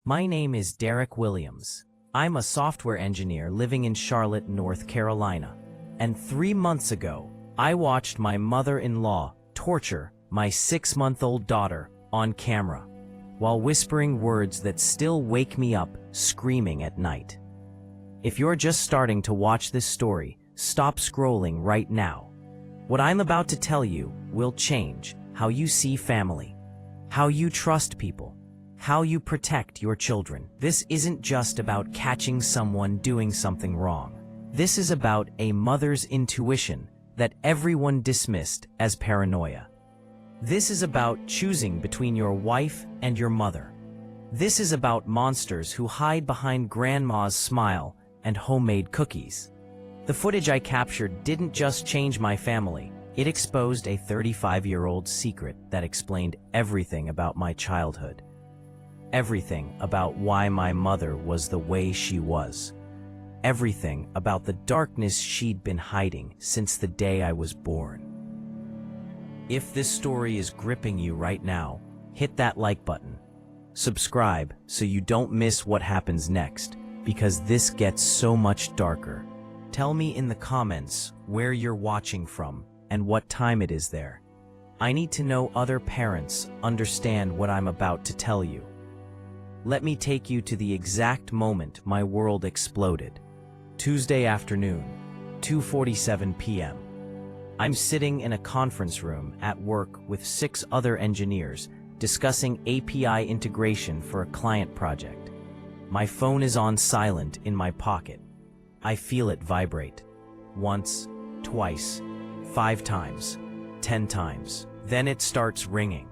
My name is Derek Williams. I'm a software engineer living in Charlotte, North Carolina. And 3 months ago, I watched my mother-in-law torture my 6-month-old daughter on camera, while whispering words that still wake me up screaming at night. If you're just starting to watch this story, stop scrolling right now. What I'm about to tell you will change how you see family, how you trust people, how you protect your children. This isn't just about catching someone doing something wrong. This is about a mother's intuition that everyone dismissed as paranoia. This is about choosing between your wife and your mother. This is about monsters who hide behind grandma's smile and homemade cookies. The footage I captured didn't just change my family. It exposed a 35-year-old secret that explained everything about my childhood. Everything about why my mother was the way she was. Everything about the darkness she'd been hiding since the day I was born. If this story is gripping you right now, hit that like button. Subscribe so you don't miss what happens next, because this gets so much darker. Tell me in the comments where you're watching from and what time it is there. I need to know other parents understand what I'm about to tell you. Let me take you to the exact moment my world exploded. Tuesday afternoon, 2:47 p.m. I'm sitting in a conference room at work with 6 other engineers discussing API integration for a client project. My phone is on silent in my pocket. I feel it vibrate. Once, twice, 5 times, 10 times. Then it starts ringing.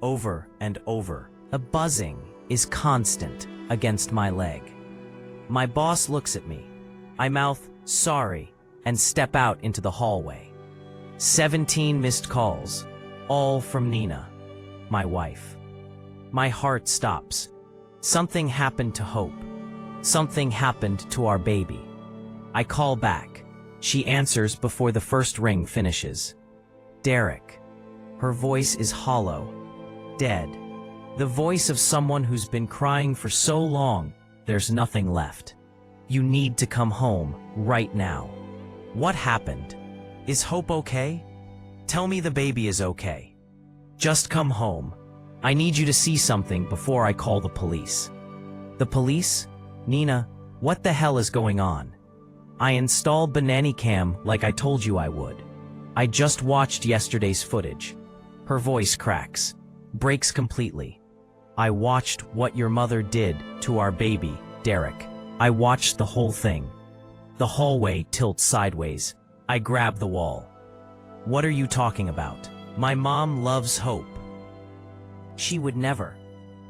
Over and over. A buzzing is constant against my leg. My boss looks at me. I mouth, "Sorry," and step out into the hallway. 17 missed calls, all from Nina, my wife. My heart stops. Something happened to Hope. Something happened to our baby. I call back. She answers before the first ring finishes. Derek. Her voice is hollow, dead. The voice of someone who's been crying for so long, there's nothing left. You need to come home right now. What happened? Is Hope okay? Tell me the baby is okay. Just come home. I need you to see something before I call the police. The police? Nina, what the hell is going on? I installed BananaCam like I told you I would. I just watched yesterday's footage. Her voice cracks, breaks completely. I watched what your mother did to our baby, Derek. I watched the whole thing. The hallway tilts sideways. I grab the wall. What are you talking about? My mom loves Hope. She would never.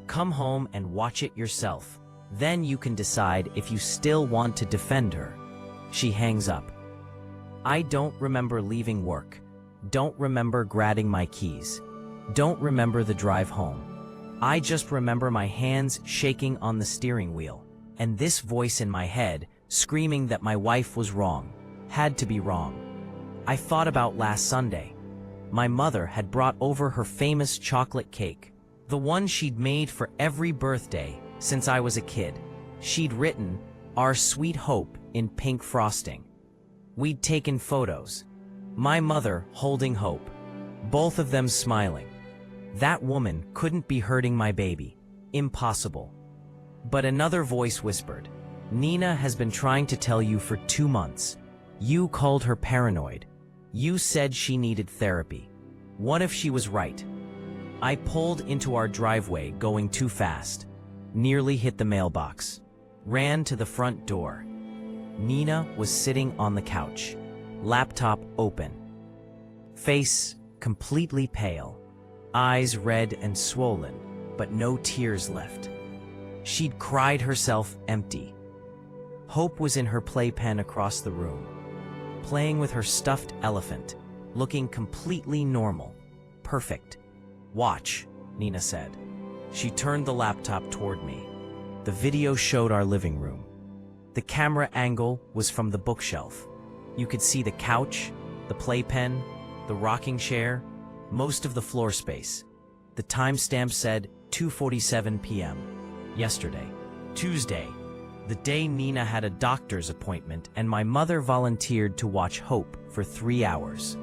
Come home and watch it yourself. Then you can decide if you still want to defend her. She hangs up. I don't remember leaving work. Don't remember grabbing my keys. Don't remember the drive home. I just remember my hands shaking on the steering wheel, and this voice in my head screaming that my wife was wrong, had to be wrong. I thought about last Sunday. My mother had brought over her famous chocolate cake, the one she'd made for every birthday since I was a kid. She'd written, "Our sweet Hope," in pink frosting. We'd taken photos. My mother holding Hope, both of them smiling. That woman couldn't be hurting my baby. Impossible. But another voice whispered, "Nina has been trying to tell you for 2 months. You called her paranoid. You said she needed therapy. What if she was right?" I pulled into our driveway going too fast. Nearly hit the mailbox. Ran to the front door. Nina was sitting on the couch, laptop open. Face completely pale. Eyes red and swollen, but no tears left. She'd cried herself empty. Hope was in her playpen across the room, playing with her stuffed elephant, looking completely normal. Perfect. "Watch," Nina said. She turned the laptop toward me. The video showed our living room. The camera angle was from the bookshelf. You could see the couch, the playpen, the rocking chair, most of the floor space. The timestamp said 2:47 p.m. Yesterday, Tuesday, the day Nina had a doctor's appointment and my mother volunteered to watch Hope for 3 hours.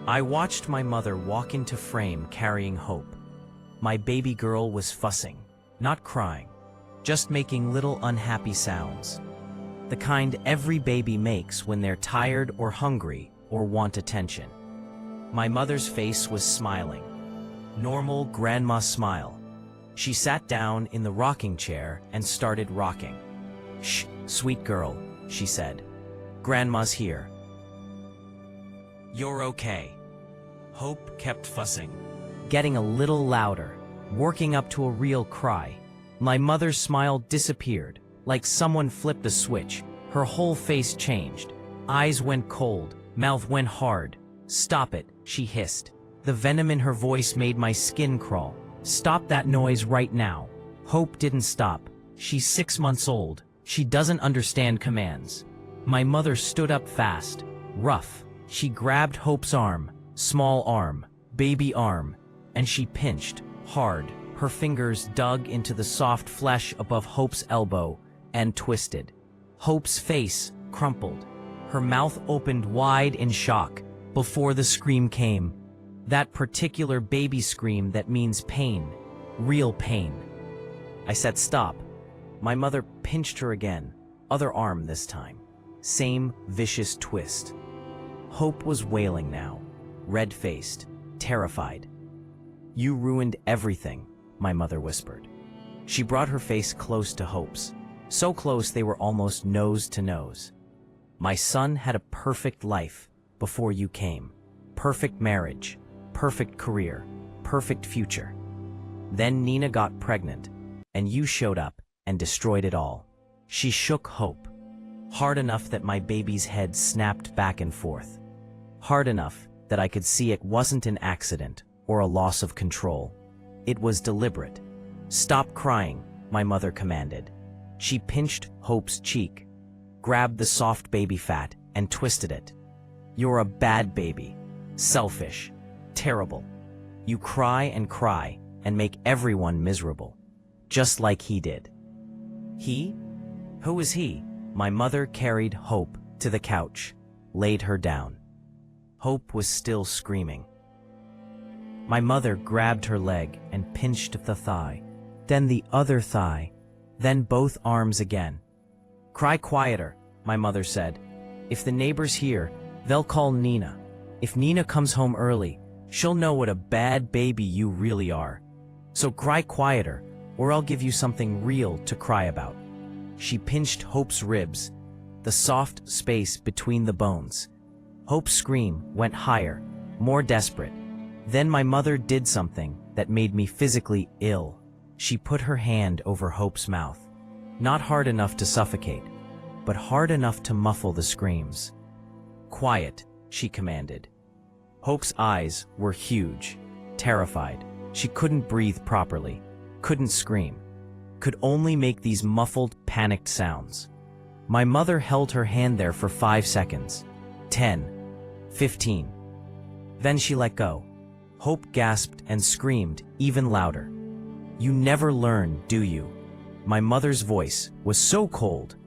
I watched my mother walk into frame carrying Hope. My baby girl was fussing, not crying, just making little unhappy sounds. The kind every baby makes when they're tired or hungry or want attention. My mother's face was smiling. Normal grandma smile. She sat down in the rocking chair and started rocking. "Shh, sweet girl," she said. "Grandma's here." "You're okay." Hope kept fussing, getting a little louder, working up to a real cry. My mother's smile disappeared, like someone flipped a switch. Her whole face changed. Eyes went cold, mouth went hard. "Stop it," she hissed. The venom in her voice made my skin crawl. "Stop that noise right now." Hope didn't stop. She's 6 months old. She doesn't understand commands. My mother stood up fast, rough. She grabbed Hope's arm, small arm, baby arm, and she pinched, hard. Her fingers dug into the soft flesh above Hope's elbow and twisted. Hope's face crumpled. Her mouth opened wide in shock before the scream came. That particular baby scream that means pain, real pain. I said stop. My mother pinched her again, other arm this time. Same vicious twist. Hope was wailing now, red-faced, terrified. "You ruined everything," my mother whispered. She brought her face close to Hope's, so close they were almost nose to nose. "My son had a perfect life before you came. Perfect marriage, perfect career, perfect future. Then Nina got pregnant, and you showed up and destroyed it all." She shook Hope, hard enough that my baby's head snapped back and forth, hard enough that I could see it wasn't an accident or a loss of control. It was deliberate. "Stop crying," my mother commanded. She pinched Hope's cheek, grabbed the soft baby fat, and twisted it. "You're a bad baby. Selfish. Terrible. You cry and make everyone miserable. Just like he did." "He? Who is he?" My mother carried Hope to the couch, laid her down. Hope was still screaming. My mother grabbed her leg and pinched the thigh, then the other thigh, then both arms again. "Cry quieter," my mother said. "If the neighbors hear, they'll call Nina. If Nina comes home early, she'll know what a bad baby you really are. So cry quieter, or I'll give you something real to cry about." She pinched Hope's ribs, the soft space between the bones. Hope's scream went higher, more desperate. Then my mother did something that made me physically ill. She put her hand over Hope's mouth. Not hard enough to suffocate, but hard enough to muffle the screams. "Quiet," she commanded. Hope's eyes were huge, terrified. She couldn't breathe properly, couldn't scream, could only make these muffled, panicked sounds. My mother held her hand there for 5 seconds, 10, 15. Then she let go. Hope gasped and screamed even louder. "You never learn, do you?" My mother's voice was so cold,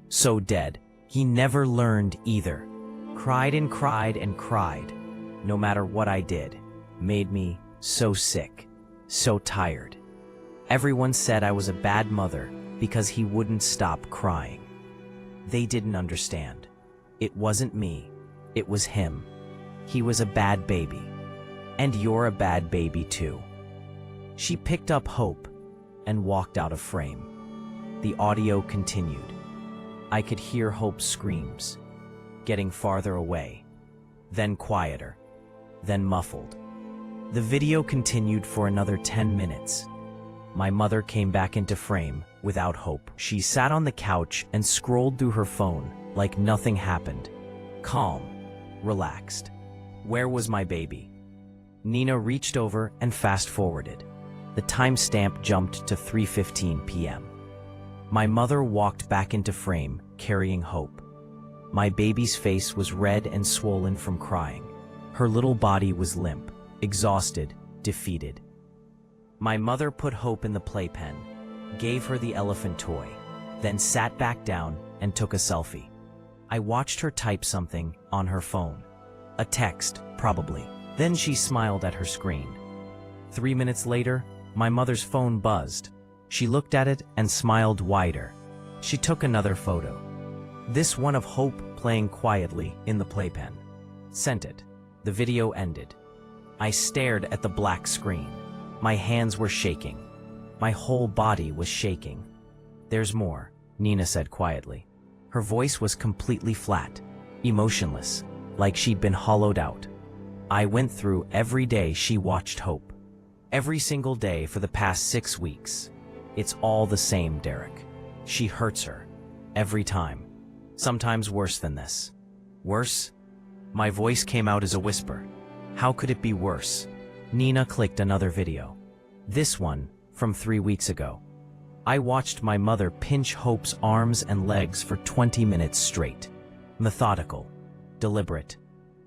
so dead. "He never learned either." Cried and cried and cried, no matter what I did. Made me so sick, so tired. Everyone said I was a bad mother because he wouldn't stop crying. They didn't understand. It wasn't me, it was him. He was a bad baby. And you're a bad baby too. She picked up Hope and walked out of frame. The audio continued. I could hear Hope's screams, getting farther away, then quieter, then muffled. The video continued for another 10 minutes. My mother came back into frame without Hope. She sat on the couch and scrolled through her phone like nothing happened. Calm, relaxed. Where was my baby? Nina reached over and fast-forwarded. The timestamp jumped to 3:15 p.m. My mother walked back into frame, carrying Hope. My baby's face was red and swollen from crying. Her little body was limp, exhausted, defeated. My mother put Hope in the playpen, gave her the elephant toy, then sat back down and took a selfie. I watched her type something on her phone. A text, probably. Then she smiled at her screen. 3 minutes later, my mother's phone buzzed. She looked at it and smiled wider. She took another photo. This one of Hope playing quietly in the playpen. Sent it. The video ended. I stared at the black screen. My hands were shaking. My whole body was shaking. "There's more," Nina said quietly. Her voice was completely flat, emotionless, like she'd been hollowed out. "I went through every day she watched Hope. Every single day for the past 6 weeks. It's all the same, Derek. She hurts her. Every time. Sometimes worse than this." "Worse?" My voice came out as a whisper. "How could it be worse?" Nina clicked another video. This one, from 3 weeks ago. I watched my mother pinch Hope's arms and legs for 20 minutes straight. Methodical. Deliberate.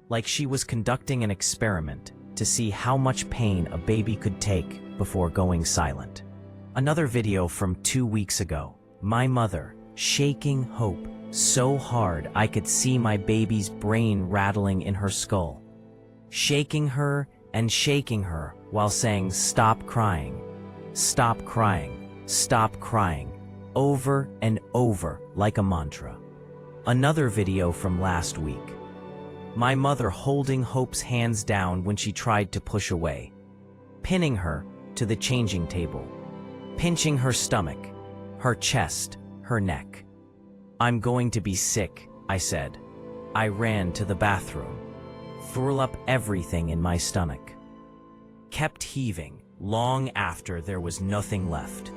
Like she was conducting an experiment to see how much pain a baby could take before going silent. Another video from 2 weeks ago. My mother, shaking Hope so hard I could see my baby's brain rattling in her skull. Shaking her and shaking her while saying, "Stop crying. Stop crying. Stop crying," over and over like a mantra. Another video from last week. My mother holding Hope's hands down when she tried to push away, pinning her to the changing table, pinching her stomach, her chest, her neck. "I'm going to be sick," I said. I ran to the bathroom, threw up everything in my stomach. Kept heaving long after there was nothing left.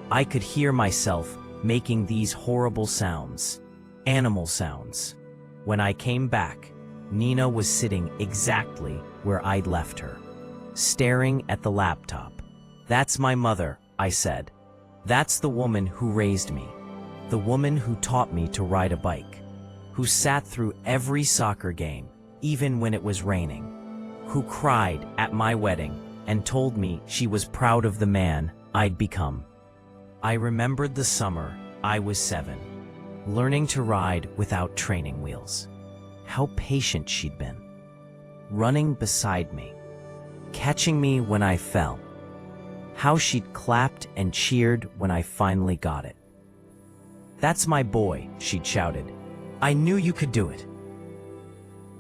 I could hear myself making these horrible sounds, animal sounds. When I came back, Nina was sitting exactly where I'd left her, staring at the laptop. "That's my mother," I said. "That's the woman who raised me, the woman who taught me to ride a bike, who sat through every soccer game, even when it was raining, who cried at my wedding and told me she was proud of the man I'd become." I remembered the summer I was 7, learning to ride without training wheels. How patient she'd been, running beside me, catching me when I fell. How she'd clapped and cheered when I finally got it. "That's my boy," she'd shouted. "I knew you could do it."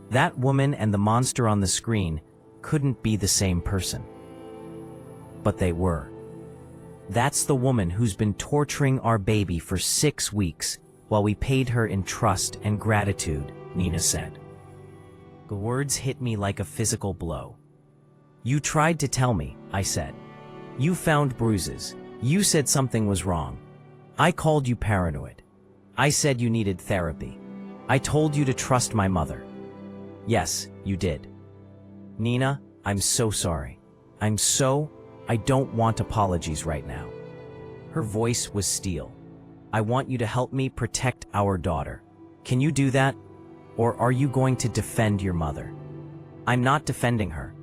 That woman and the monster on the screen couldn't be the same person. But they were. That's the woman who's been torturing our baby for 6 weeks while we paid her in trust and gratitude, Nina said. The words hit me like a physical blow. "You tried to tell me," I said. "You found bruises. You said something was wrong. I called you paranoid. I said you needed therapy. I told you to trust my mother." "Yes, you did." "Nina, I'm so sorry. I don't want apologies right now." Her voice was steel. "I want you to help me protect our daughter. Can you do that? Or are you going to defend your mother?" "I'm not defending her."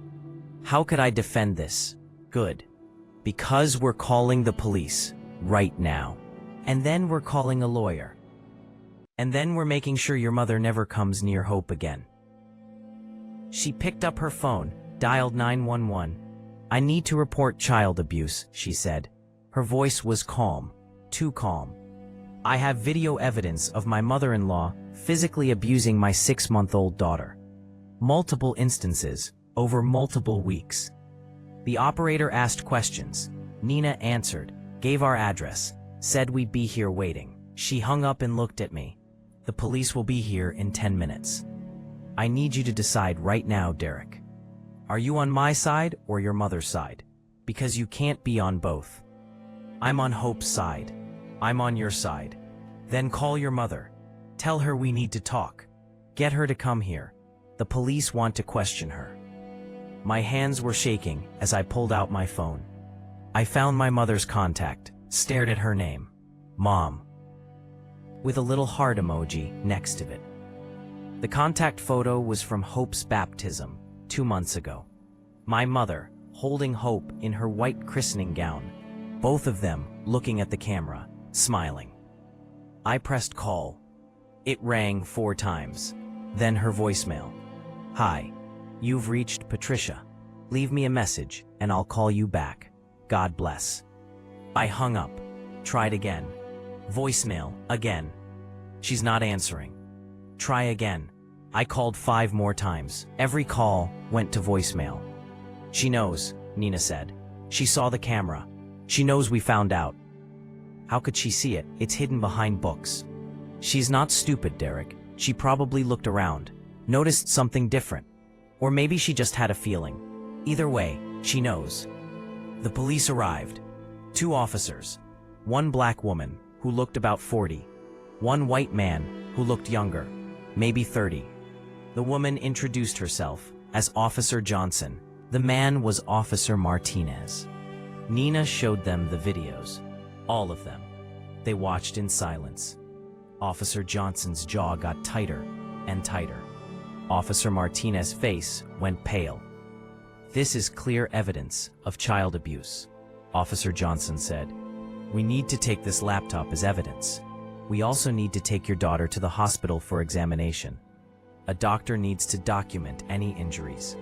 "How could I defend this?" "Good. Because we're calling the police right now. And then we're calling a lawyer. And then we're making sure your mother never comes near Hope again." She picked up her phone, dialed 911. "I need to report child abuse," she said. Her voice was calm, too calm. "I have video evidence of my mother-in-law physically abusing my 6-month-old daughter. Multiple instances, over multiple weeks." The operator asked questions. Nina answered, gave our address, said we'd be here waiting. She hung up and looked at me. "The police will be here in 10 minutes. I need you to decide right now, Derek. Are you on my side or your mother's side? Because you can't be on both." "I'm on Hope's side. I'm on your side." "Then call your mother. Tell her we need to talk. Get her to come here. The police want to question her." My hands were shaking as I pulled out my phone. I found my mother's contact, stared at her name. Mom. With a little heart emoji next to it. The contact photo was from Hope's baptism 2 months ago. My mother, holding Hope in her white christening gown, both of them looking at the camera, smiling. I pressed call. It rang 4 times. Then her voicemail. "Hi, you've reached Patricia. Leave me a message and I'll call you back. God bless." I hung up. Tried again. Voicemail, again. She's not answering. Try again. I called 5 more times. Every call went to voicemail. "She knows," Nina said. "She saw the camera. She knows we found out." "How could she see it? It's hidden behind books." "She's not stupid, Derek. She probably looked around, noticed something different. Or maybe she just had a feeling. Either way, she knows." The police arrived. 2 officers. 1 black woman, who looked about 40. 1 white man, who looked younger, maybe 30. The woman introduced herself as Officer Johnson. The man was Officer Martinez. Nina showed them the videos. All of them. They watched in silence. Officer Johnson's jaw got tighter and tighter. Officer Martinez's face went pale. "This is clear evidence of child abuse," Officer Johnson said. "We need to take this laptop as evidence. We also need to take your daughter to the hospital for examination. A doctor needs to document any injuries."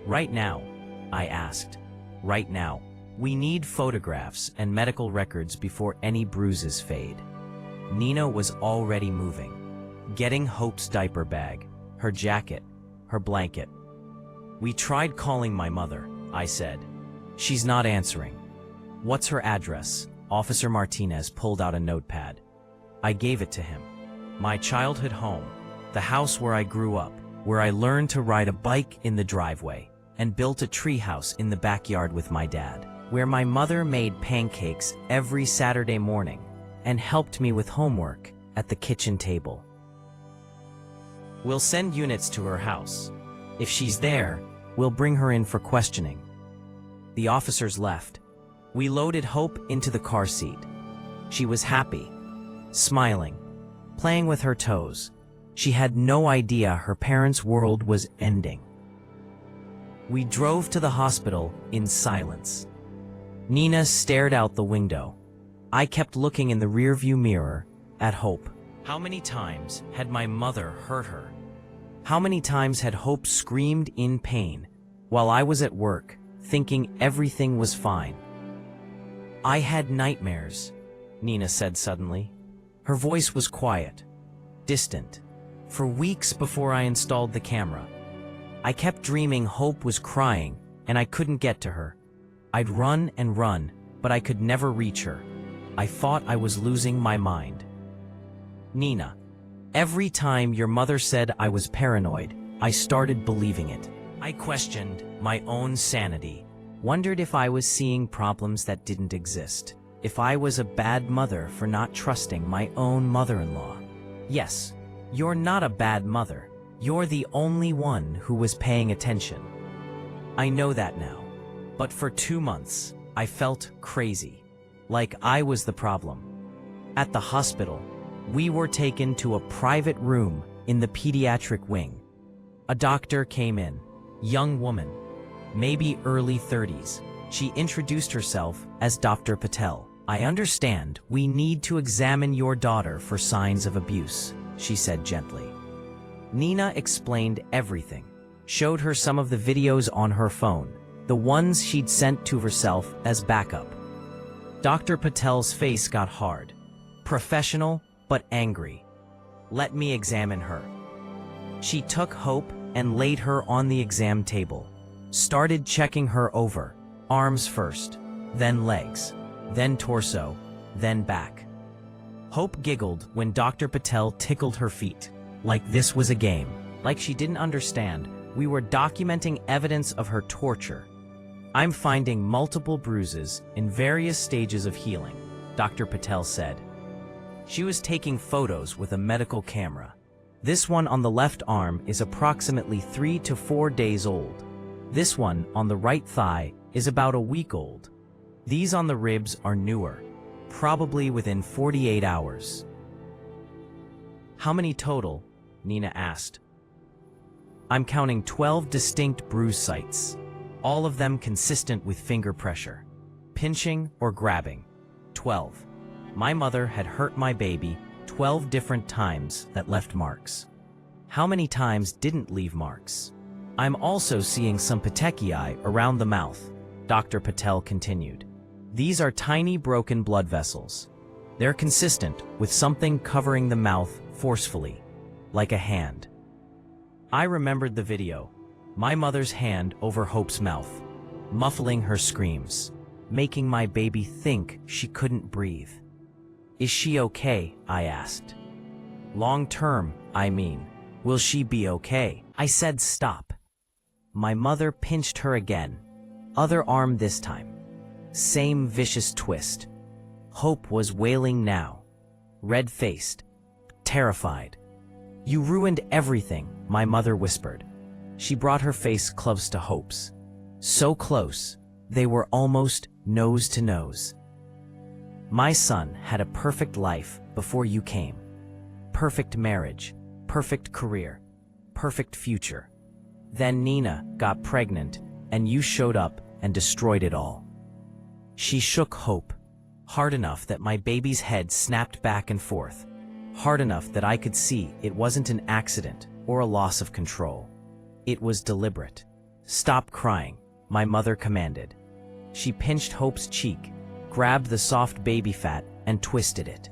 "Right now?" I asked. "Right now. We need photographs and medical records before any bruises fade." Nina was already moving, getting Hope's diaper bag, her jacket, her blanket. "We tried calling my mother," I said. "She's not answering." "What's her address?" Officer Martinez pulled out a notepad. I gave it to him. "My childhood home, the house where I grew up, where I learned to ride a bike in the driveway and built a treehouse in the backyard with my dad, where my mother made pancakes every Saturday morning and helped me with homework at the kitchen table. We'll send units to her house. If she's there, we'll bring her in for questioning." The officers left. We loaded Hope into the car seat. She was happy, smiling, playing with her toes. She had no idea her parents' world was ending. We drove to the hospital in silence. Nina stared out the window. I kept looking in the rearview mirror at Hope. How many times had my mother hurt her? How many times had Hope screamed in pain while I was at work, thinking everything was fine? "I had nightmares," Nina said suddenly. Her voice was quiet, distant. For weeks before I installed the camera, I kept dreaming Hope was crying and I couldn't get to her. I'd run and run, but I could never reach her. I thought I was losing my mind. "Nina, every time your mother said I was paranoid, I started believing it. I questioned my own sanity, wondered if I was seeing problems that didn't exist, if I was a bad mother for not trusting my own mother-in-law. Yes, you're not a bad mother. You're the only one who was paying attention. I know that now. But for 2 months, I felt crazy, like I was the problem. At the hospital, we were taken to a private room in the pediatric wing. A doctor came in, young woman, maybe early 30s. She introduced herself as Dr. Patel. "I understand we need to examine your daughter for signs of abuse," she said gently. Nina explained everything, showed her some of the videos on her phone, the ones she'd sent to herself as backup. Dr. Patel's face got hard, professional but angry. "Let me examine her." She took Hope and laid her on the exam table, started checking her over, arms first, then legs, then torso, then back. Hope giggled when Dr. Patel tickled her feet, like this was a game, like she didn't understand. We were documenting evidence of her torture. "I'm finding multiple bruises in various stages of healing," Dr. Patel said. She was taking photos with a medical camera. "This one on the left arm is approximately 3 to 4 days old. This one on the right thigh is about a week old. These on the ribs are newer, probably within 48 hours. "How many total?" Nina asked. "I'm counting 12 distinct bruise sites, all of them consistent with finger pressure. pinching or grabbing. 12. My mother had hurt my baby 12 different times that left marks. How many times didn't leave marks? I'm also seeing some petechiae around the mouth, Dr. Patel continued. These are tiny broken blood vessels. They're consistent with something covering the mouth forcefully, like a hand. I remembered the video, my mother's hand over Hope's mouth, muffling her screams, making my baby think she couldn't breathe. Is she okay? I asked. Long term, I mean. Will she be okay? I said stop. My mother pinched her again, other arm this time. Same vicious twist. Hope was wailing now, red-faced, terrified. You ruined everything, my mother whispered. She brought her face close to Hope's. So close, they were almost nose to nose. My son had a perfect life before you came. Perfect marriage, perfect career, perfect future. Then Nina got pregnant and you showed up and destroyed it all. She shook Hope, hard enough that my baby's head snapped back and forth, hard enough that I could see it wasn't an accident or a loss of control. It was deliberate. Stop crying, my mother commanded. She pinched Hope's cheek, grabbed the soft baby fat, and twisted it.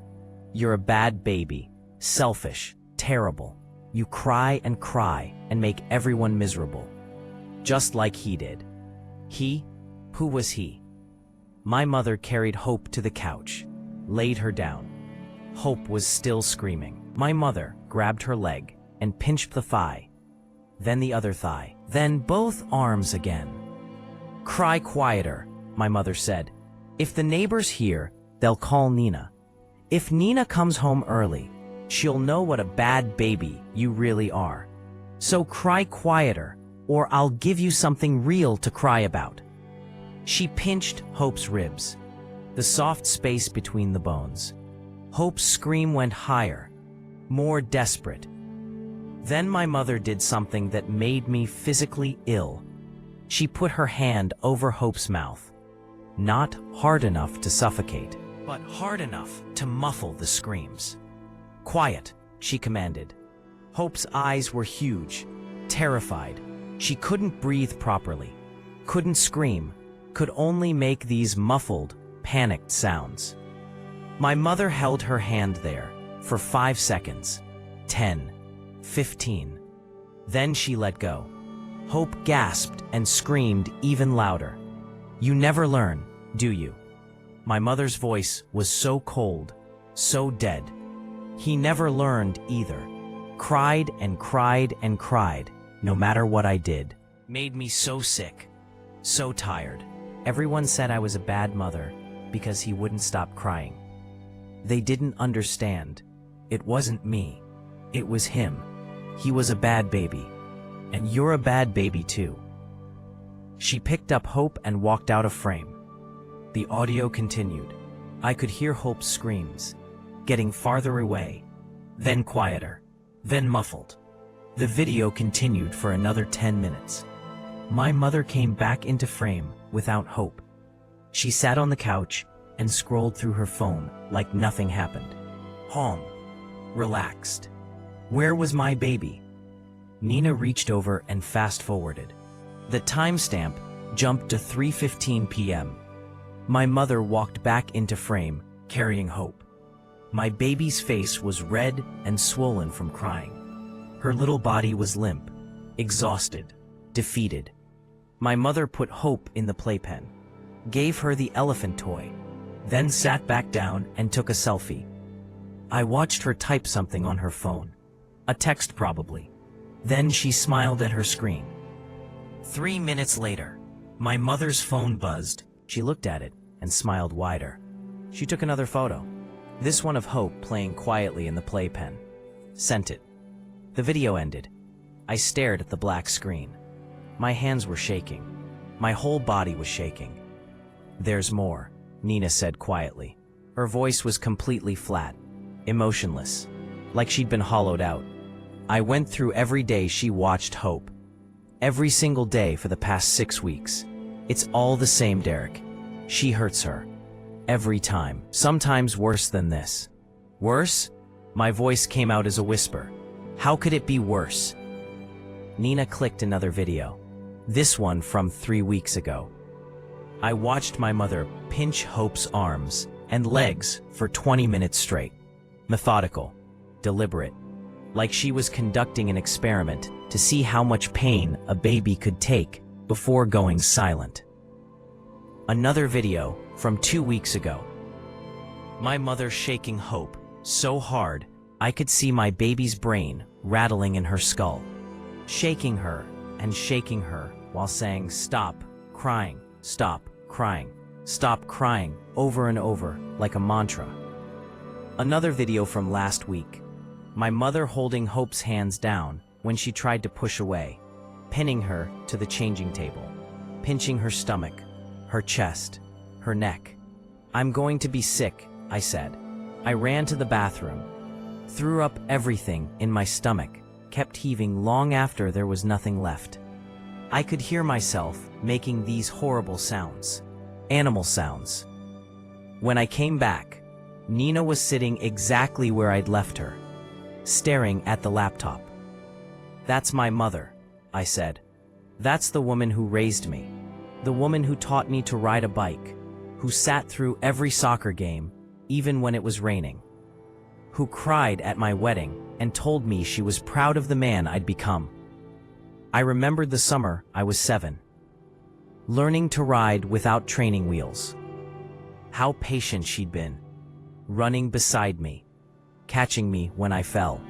You're a bad baby, selfish, terrible. You cry and make everyone miserable. Just like he did. He? Who was he? My mother carried Hope to the couch, laid her down. Hope was still screaming. My mother grabbed her leg and pinched the thigh, then the other thigh, then both arms again. Cry quieter, my mother said. If the neighbors hear, they'll call Nina. If Nina comes home early, she'll know what a bad baby you really are. So cry quieter, or I'll give you something real to cry about. She pinched Hope's ribs, the soft space between the bones. Hope's scream went higher, more desperate. Then my mother did something that made me physically ill. She put her hand over Hope's mouth. Not hard enough to suffocate, but hard enough to muffle the screams. Quiet, she commanded. Hope's eyes were huge, terrified. She couldn't breathe properly, couldn't scream, could only make these muffled, panicked sounds. My mother held her hand there for 5 seconds, 10, 15. Then she let go. Hope gasped and screamed even louder. You never learn, do you? My mother's voice was so cold, so dead. He never learned either. Cried and cried and cried, no matter what I did. Made me so sick, so tired. Everyone said I was a bad mother because he wouldn't stop crying. They didn't understand. It wasn't me. It was him. He was a bad baby. And you're a bad baby too. She picked up Hope and walked out of frame. The audio continued. I could hear Hope's screams, getting farther away, then quieter, then muffled. The video continued for another 10 minutes. My mother came back into frame without Hope. She sat on the couch and scrolled through her phone like nothing happened. Calm, relaxed. Where was my baby? Nina reached over and fast-forwarded. The timestamp jumped to 3:15 p.m. My mother walked back into frame, carrying Hope. My baby's face was red and swollen from crying. Her little body was limp, exhausted, defeated. My mother put Hope in the playpen, gave her the elephant toy, then sat back down and took a selfie. I watched her type something on her phone, a text probably. Then she smiled at her screen. 3 minutes later, my mother's phone buzzed. She looked at it and smiled wider. She took another photo, this one of Hope playing quietly in the playpen. Sent it. The video ended. I stared at the black screen. My hands were shaking. My whole body was shaking. There's more, Nina said quietly. Her voice was completely flat, emotionless, like she'd been hollowed out. I went through every day she watched Hope. Every single day for the past 6 weeks. It's all the same, Derek. She hurts her. Every time. Sometimes worse than this. Worse? My voice came out as a whisper. How could it be worse? Nina clicked another video. This one from 3 weeks ago. I watched my mother pinch Hope's arms and legs for 20 minutes straight. Methodical. Deliberate. Like she was conducting an experiment to see how much pain a baby could take before going silent. Another video from 2 weeks ago. My mother shaking Hope so hard I could see my baby's brain rattling in her skull. Shaking her and shaking her while saying, "Stop crying, stop crying, stop crying," over and over like a mantra. Another video from last week. My mother holding Hope's hands down when she tried to push away, pinning her to the changing table, pinching her stomach, her chest, her neck. "I'm going to be sick," I said. I ran to the bathroom, threw up everything in my stomach, kept heaving long after there was nothing left. I could hear myself making these horrible sounds. Animal sounds. When I came back, Nina was sitting exactly where I'd left her, staring at the laptop. "That's my mother," I said. "That's the woman who raised me. The woman who taught me to ride a bike, who sat through every soccer game, even when it was raining, who cried at my wedding and told me she was proud of the man I'd become." I remembered the summer I was 7. Learning to ride without training wheels. How patient she'd been, running beside me, catching me when I fell.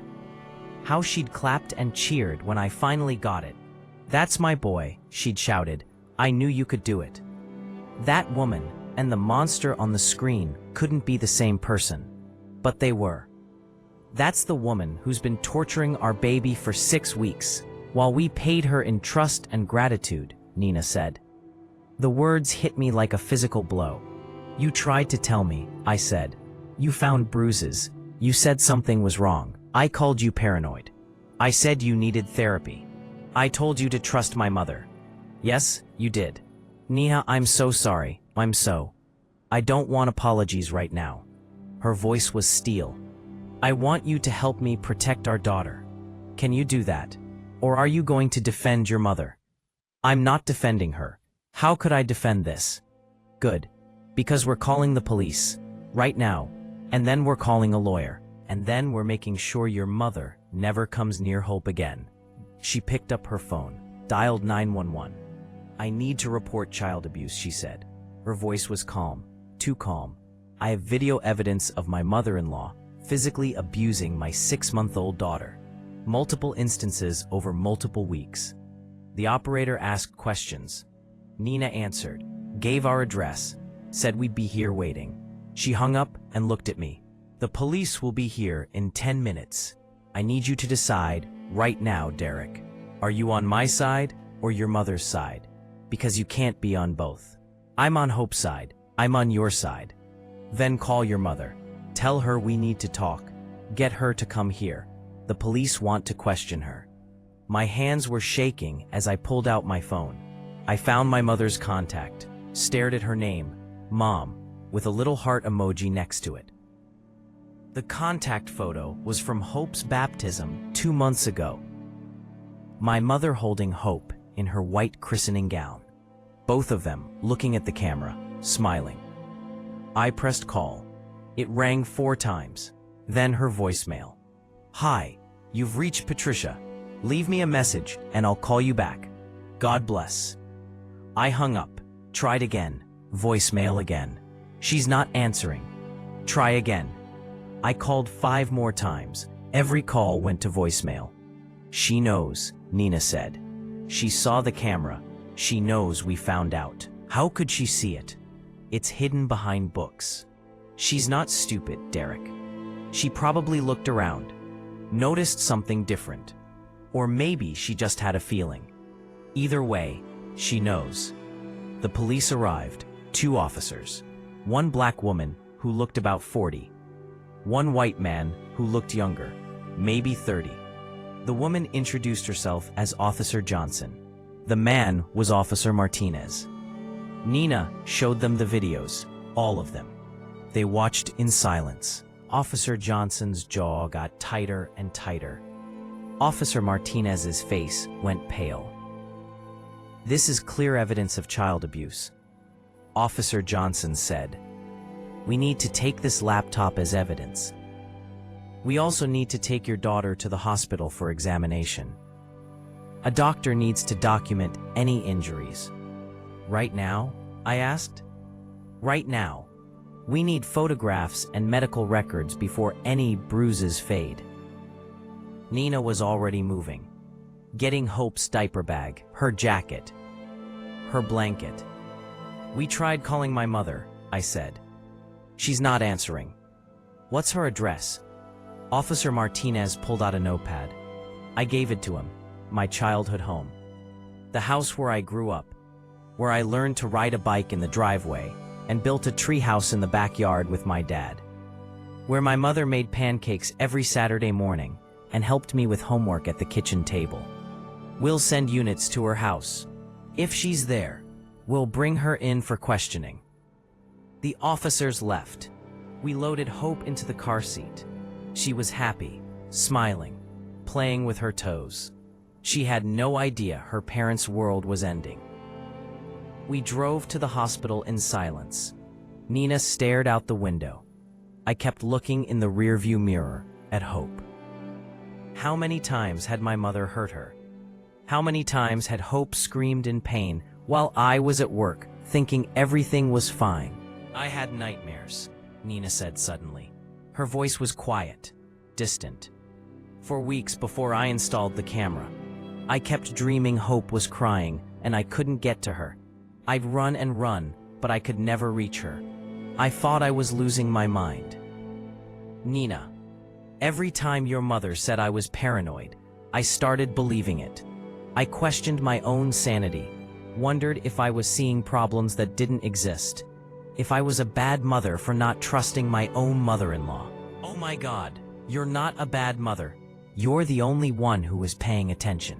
How she'd clapped and cheered when I finally got it. "That's my boy," she'd shouted. "I knew you could do it." That woman and the monster on the screen couldn't be the same person, but they were. That's the woman who's been torturing our baby for 6 weeks, while we paid her in trust and gratitude, Nina said. The words hit me like a physical blow. "You tried to tell me," I said. "You found bruises. You said something was wrong. I called you paranoid. I said you needed therapy. I told you to trust my mother. Yes, you did. Nina, I'm so sorry. I don't want apologies right now." Her voice was steel. "I want you to help me protect our daughter. Can you do that? Or are you going to defend your mother?" "I'm not defending her. How could I defend this?" "Good. Because we're calling the police. Right now. And then we're calling a lawyer. And then we're making sure your mother never comes near Hope again." She picked up her phone, dialed 911. "I need to report child abuse," she said. Her voice was calm, too calm. "I have video evidence of my mother-in-law physically abusing my 6-month-old daughter. Multiple instances over multiple weeks." The operator asked questions. Nina answered, gave our address, said we'd be here waiting. She hung up and looked at me. "The police will be here in 10 minutes. I need you to decide right now, Derek. Are you on my side or your mother's side? Because you can't be on both. I'm on Hope's side. I'm on your side. Then call your mother. Tell her we need to talk. Get her to come here. The police want to question her." My hands were shaking as I pulled out my phone. I found my mother's contact, stared at her name, Mom, with a little heart emoji next to it. The contact photo was from Hope's baptism 2 months ago. My mother holding Hope in her white christening gown. Both of them looking at the camera, smiling. I pressed call. It rang 4 times. Then her voicemail. "Hi, you've reached Patricia. Leave me a message and I'll call you back. God bless." I hung up. Tried again. Voicemail again. She's not answering. Try again. I called 5 more times. Every call went to voicemail. "She knows," Nina said. "She saw the camera. She knows we found out." How could she see it? It's hidden behind books. She's not stupid, Derek. She probably looked around, noticed something different. Or maybe she just had a feeling. Either way, she knows. The police arrived, 2 officers. 1 black woman who looked about 40. 1 white man who looked younger, maybe 30. The woman introduced herself as Officer Johnson. The man was Officer Martinez. Nina showed them the videos, all of them. They watched in silence. Officer Johnson's jaw got tighter and tighter. Officer Martinez's face went pale. "This is clear evidence of child abuse," Officer Johnson said. "We need to take this laptop as evidence. We also need to take your daughter to the hospital for examination. A doctor needs to document any injuries." "Right now?" I asked. "Right now. We need photographs and medical records before any bruises fade." Nina was already moving, getting Hope's diaper bag, her jacket, her blanket. "We tried calling my mother," I said. "She's not answering." "What's her address?" Officer Martinez pulled out a notepad. I gave it to him. "My childhood home. The house where I grew up, where I learned to ride a bike in the driveway and built a treehouse in the backyard with my dad. Where my mother made pancakes every Saturday morning and helped me with homework at the kitchen table. We'll send units to her house. If she's there, we'll bring her in for questioning." The officers left. We loaded Hope into the car seat. She was happy, smiling, playing with her toes. She had no idea her parents' world was ending. We drove to the hospital in silence. Nina stared out the window. I kept looking in the rearview mirror at Hope. How many times had my mother hurt her? How many times had Hope screamed in pain while I was at work, thinking everything was fine? "I had nightmares," Nina said suddenly. Her voice was quiet, distant. "For weeks before I installed the camera, I kept dreaming Hope was crying and I couldn't get to her. I'd run and run, but I could never reach her. I thought I was losing my mind." "Nina, every time your mother said I was paranoid, I started believing it. I questioned my own sanity, wondered if I was seeing problems that didn't exist, if I was a bad mother for not trusting my own mother-in-law. Oh my God, you're not a bad mother. You're the only one who was paying attention."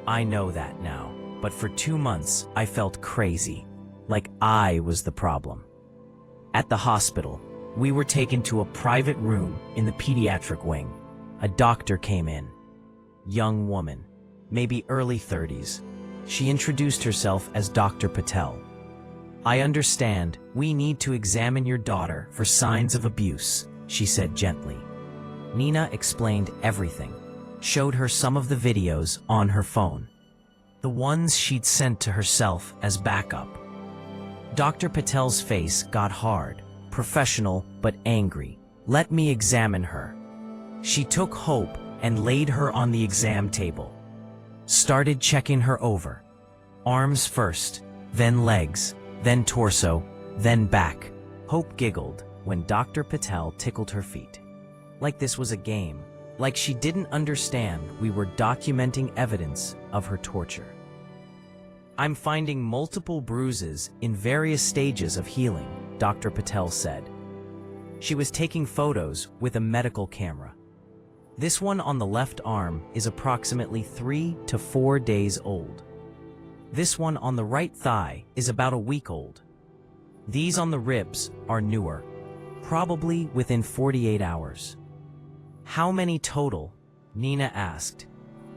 I know that now, but for 2 months I felt crazy, like I was the problem. At the hospital, we were taken to a private room in the pediatric wing. A doctor came in. Young woman, maybe early 30s. She introduced herself as Dr. Patel. "I understand we need to examine your daughter for signs of abuse," she said gently. Nina explained everything, showed her some of the videos on her phone, the ones she'd sent to herself as backup. Dr. Patel's face got hard, professional but angry. "Let me examine her." She took Hope and laid her on the exam table. Started checking her over. Arms first, then legs, then torso, then back. Hope giggled when Dr. Patel tickled her feet. Like this was a game, like she didn't understand we were documenting evidence of her torture. "I'm finding multiple bruises in various stages of healing," Dr. Patel said. She was taking photos with a medical camera. "This one on the left arm is approximately 3 to 4 days old. This one on the right thigh is about a week old. These on the ribs are newer, probably within 48 hours. "How many total?" Nina asked.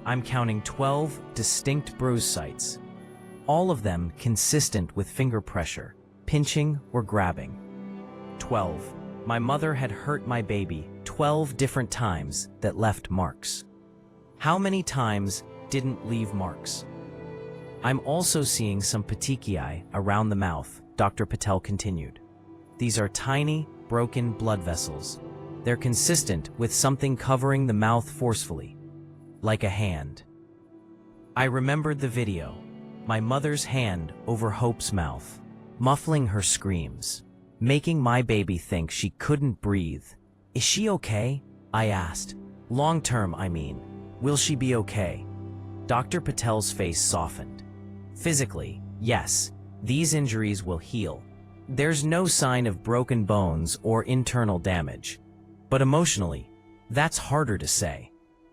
"I'm counting 12 distinct bruise sites, all of them consistent with finger pressure, pinching or grabbing. 12. My mother had hurt my baby 12 different times that left marks. How many times didn't leave marks?" "I'm also seeing some petechiae around the mouth," Dr. Patel continued. "These are tiny, broken blood vessels. They're consistent with something covering the mouth forcefully, like a hand." I remembered the video, my mother's hand over Hope's mouth, muffling her screams, making my baby think she couldn't breathe. "Is she okay?" I asked. "Long term, I mean. Will she be okay?" Dr. Patel's face softened. "Physically, yes, these injuries will heal. There's no sign of broken bones or internal damage. But emotionally, that's harder to say.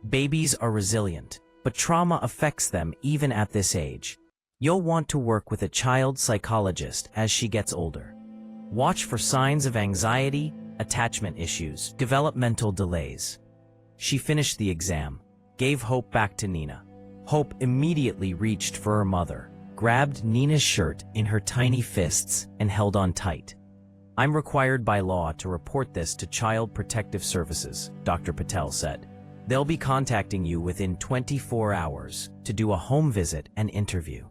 Babies are resilient, but trauma affects them even at this age. You'll want to work with a child psychologist as she gets older. Watch for signs of anxiety, attachment issues, developmental delays. She finished the exam, gave Hope back to Nina. Hope immediately reached for her mother, grabbed Nina's shirt in her tiny fists, and held on tight. I'm required by law to report this to Child Protective Services, Dr. Patel said. They'll be contacting you within 24 hours to do a home visit and interview.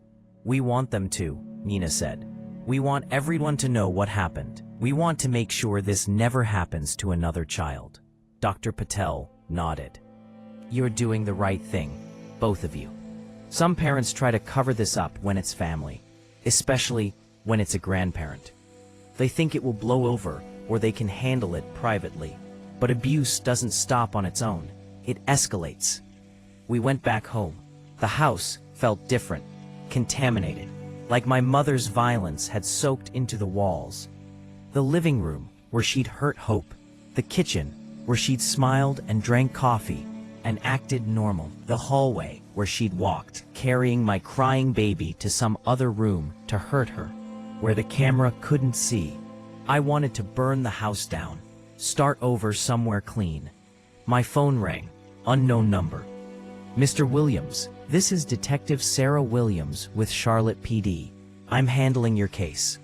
We want them to, Nina said. We want everyone to know what happened. We want to make sure this never happens to another child. Dr. Patel nodded. You're doing the right thing, both of you. Some parents try to cover this up when it's family, especially when it's a grandparent. They think it will blow over or they can handle it privately. But abuse doesn't stop on its own. It escalates. We went back home. The house felt different, contaminated, like my mother's violence had soaked into the walls. The living room, where she'd hurt Hope. The kitchen, where she'd smiled and drank coffee and acted normal. The hallway, where she'd walked, carrying my crying baby to some other room to hurt her, where the camera couldn't see. I wanted to burn the house down, start over somewhere clean. My phone rang. Unknown number. Mr. Williams, this is Detective Sarah Williams with Charlotte PD. I'm handling your case.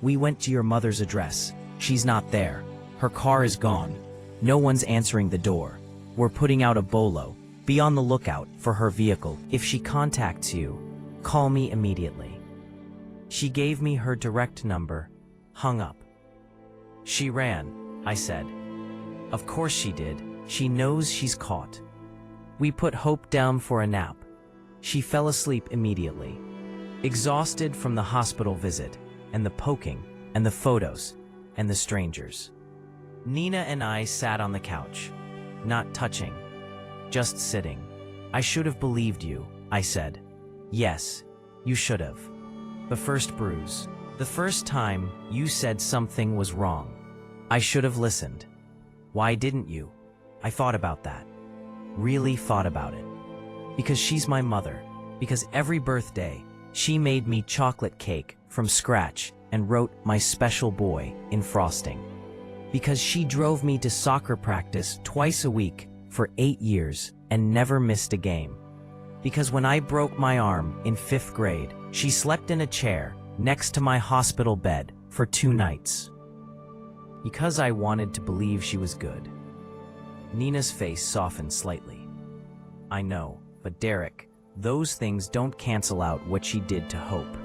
We went to your mother's address. She's not there. Her car is gone. No one's answering the door. We're putting out a bolo. Be on the lookout for her vehicle. If she contacts you, call me immediately. She gave me her direct number, hung up. She ran, I said. Of course she did. She knows she's caught. We put Hope down for a nap. She fell asleep immediately, exhausted from the hospital visit, and the poking, and the photos, and the strangers. Nina and I sat on the couch, not touching, just sitting. I should have believed you, I said. Yes, you should have. The first bruise. The first time you said something was wrong. I should have listened. Why didn't you? I thought about that. Really thought about it. Because she's my mother. Because every birthday, she made me chocolate cake from scratch and wrote "My special boy" in frosting. Because she drove me to soccer practice twice a week for 8 years and never missed a game. Because when I broke my arm in 5th grade, she slept in a chair next to my hospital bed for 2 nights. Because I wanted to believe she was good. Nina's face softened slightly. I know, but Derek, those things don't cancel out what she did to Hope.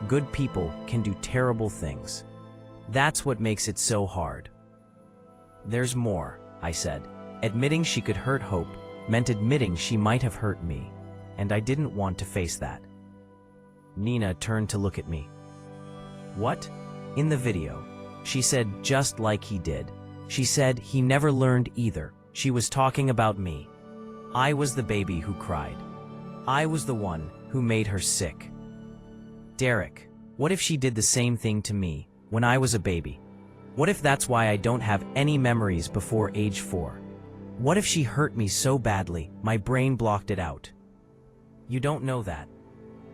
Good people can do terrible things. That's what makes it so hard. There's more, I said. Admitting she could hurt Hope meant admitting she might have hurt me, and I didn't want to face that. Nina turned to look at me. What? In the video, she said just like he did. She said he never learned either. She was talking about me. I was the baby who cried. I was the one who made her sick. Derek, what if she did the same thing to me when I was a baby? What if that's why I don't have any memories before age 4? What if she hurt me so badly, my brain blocked it out? You don't know that.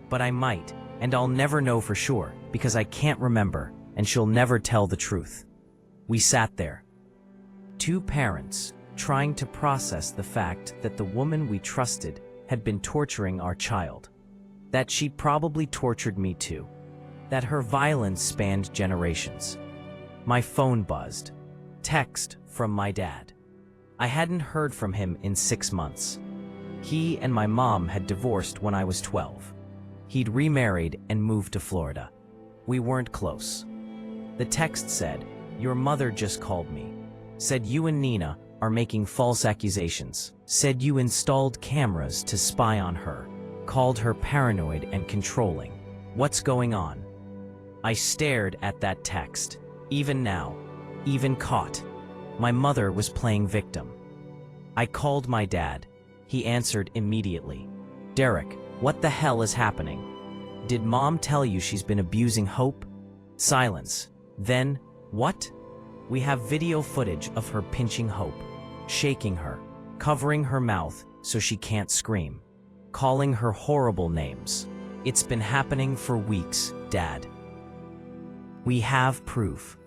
But I might, and I'll never know for sure, because I can't remember, and she'll never tell the truth. We sat there. 2 parents, trying to process the fact that the woman we trusted had been torturing our child. That she probably tortured me too. That her violence spanned generations. My phone buzzed. Text from my dad. I hadn't heard from him in 6 months. He and my mom had divorced when I was 12. He'd remarried and moved to Florida. We weren't close. The text said, "Your mother just called me. Said you and Nina are making false accusations. Said you installed cameras to spy on her. Called her paranoid and controlling. What's going on?" I stared at that text. Even now, even caught, my mother was playing victim. I called my dad. He answered immediately. "Derek, what the hell is happening? Did Mom tell you she's been abusing Hope?" Silence. Then, what? We have video footage of her pinching Hope, shaking her, covering her mouth so she can't scream, calling her horrible names. It's been happening for weeks, Dad. We have proof.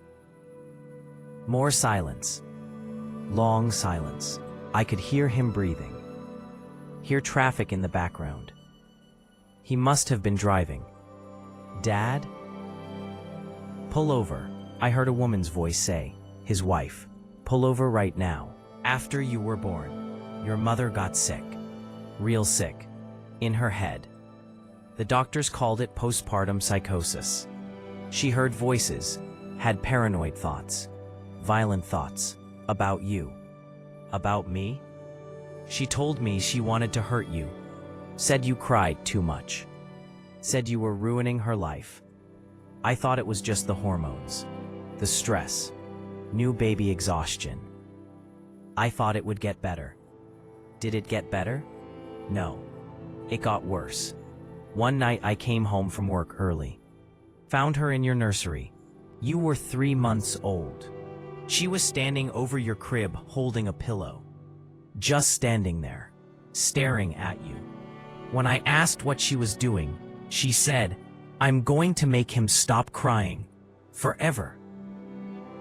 More silence. Long silence. I could hear him breathing. Hear traffic in the background. He must have been driving. Dad? Pull over, I heard a woman's voice say, his wife. Pull over right now. After you were born, your mother got sick. Real sick. In her head. The doctors called it postpartum psychosis. She heard voices, had paranoid thoughts, violent thoughts, about you. About me? She told me she wanted to hurt you. Said you cried too much. Said you were ruining her life. I thought it was just the hormones, the stress, new baby exhaustion. I thought it would get better. Did it get better? No. It got worse. One night I came home from work early. Found her in your nursery. You were 3 months old. She was standing over your crib holding a pillow. Just standing there, staring at you. When I asked what she was doing, she said, "I'm going to make him stop crying. Forever."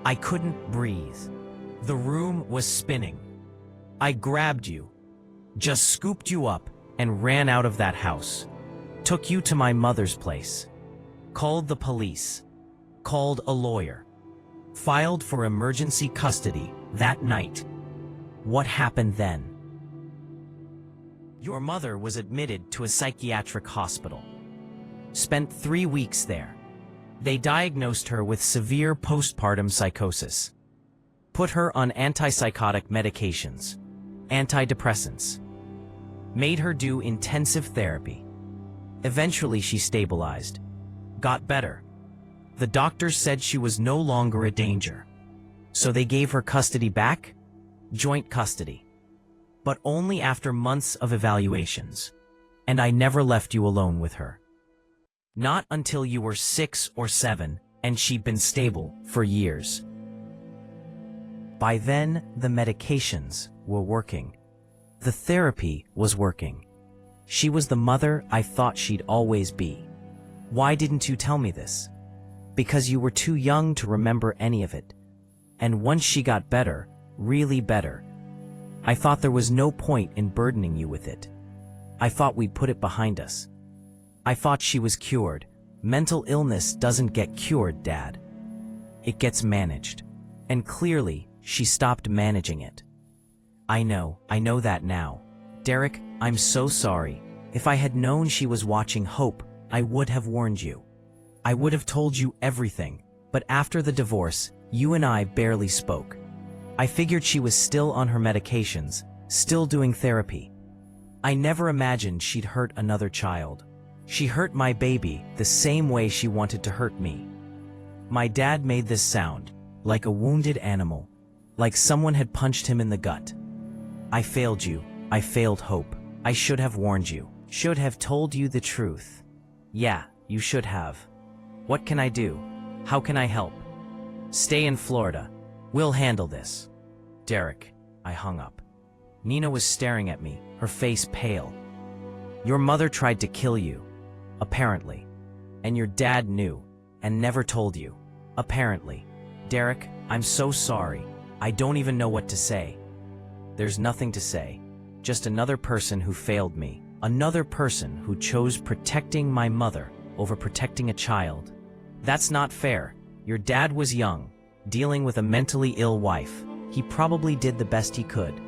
I couldn't breathe. The room was spinning. I grabbed you, just scooped you up, and ran out of that house. Took you to my mother's place. Called the police. Called a lawyer. Filed for emergency custody that night. What happened then? Your mother was admitted to a psychiatric hospital. Spent 3 weeks there. They diagnosed her with severe postpartum psychosis. Put her on antipsychotic medications, antidepressants. Made her do intensive therapy. Eventually she stabilized. Got better. The doctors said she was no longer a danger. So they gave her custody back? Joint custody. But only after months of evaluations. And I never left you alone with her. Not until you were 6 or 7, and she'd been stable for years. By then, the medications were working. The therapy was working. She was the mother I thought she'd always be. Why didn't you tell me this? Because you were too young to remember any of it. And once she got better, really better, I thought there was no point in burdening you with it. I thought we'd put it behind us. I thought she was cured. Mental illness doesn't get cured, Dad. It gets managed. And clearly, she stopped managing it. I know that now. Derek, I'm so sorry. If I had known she was watching Hope, I would have warned you. I would have told you everything, but after the divorce, you and I barely spoke. I figured she was still on her medications, still doing therapy. I never imagined she'd hurt another child. She hurt my baby the same way she wanted to hurt me. My dad made this sound, like a wounded animal, like someone had punched him in the gut. I failed you. I failed Hope. I should have warned you. Should have told you the truth. Yeah, you should have. What can I do? How can I help? Stay in Florida. We'll handle this. Derek, I hung up. Nina was staring at me, her face pale. Your mother tried to kill you, apparently. And your dad knew, and never told you, apparently. Derek, I'm so sorry. I don't even know what to say. There's nothing to say. Just another person who failed me. Another person who chose protecting my mother over protecting a child. That's not fair. Your dad was young, dealing with a mentally ill wife. He probably did the best he could.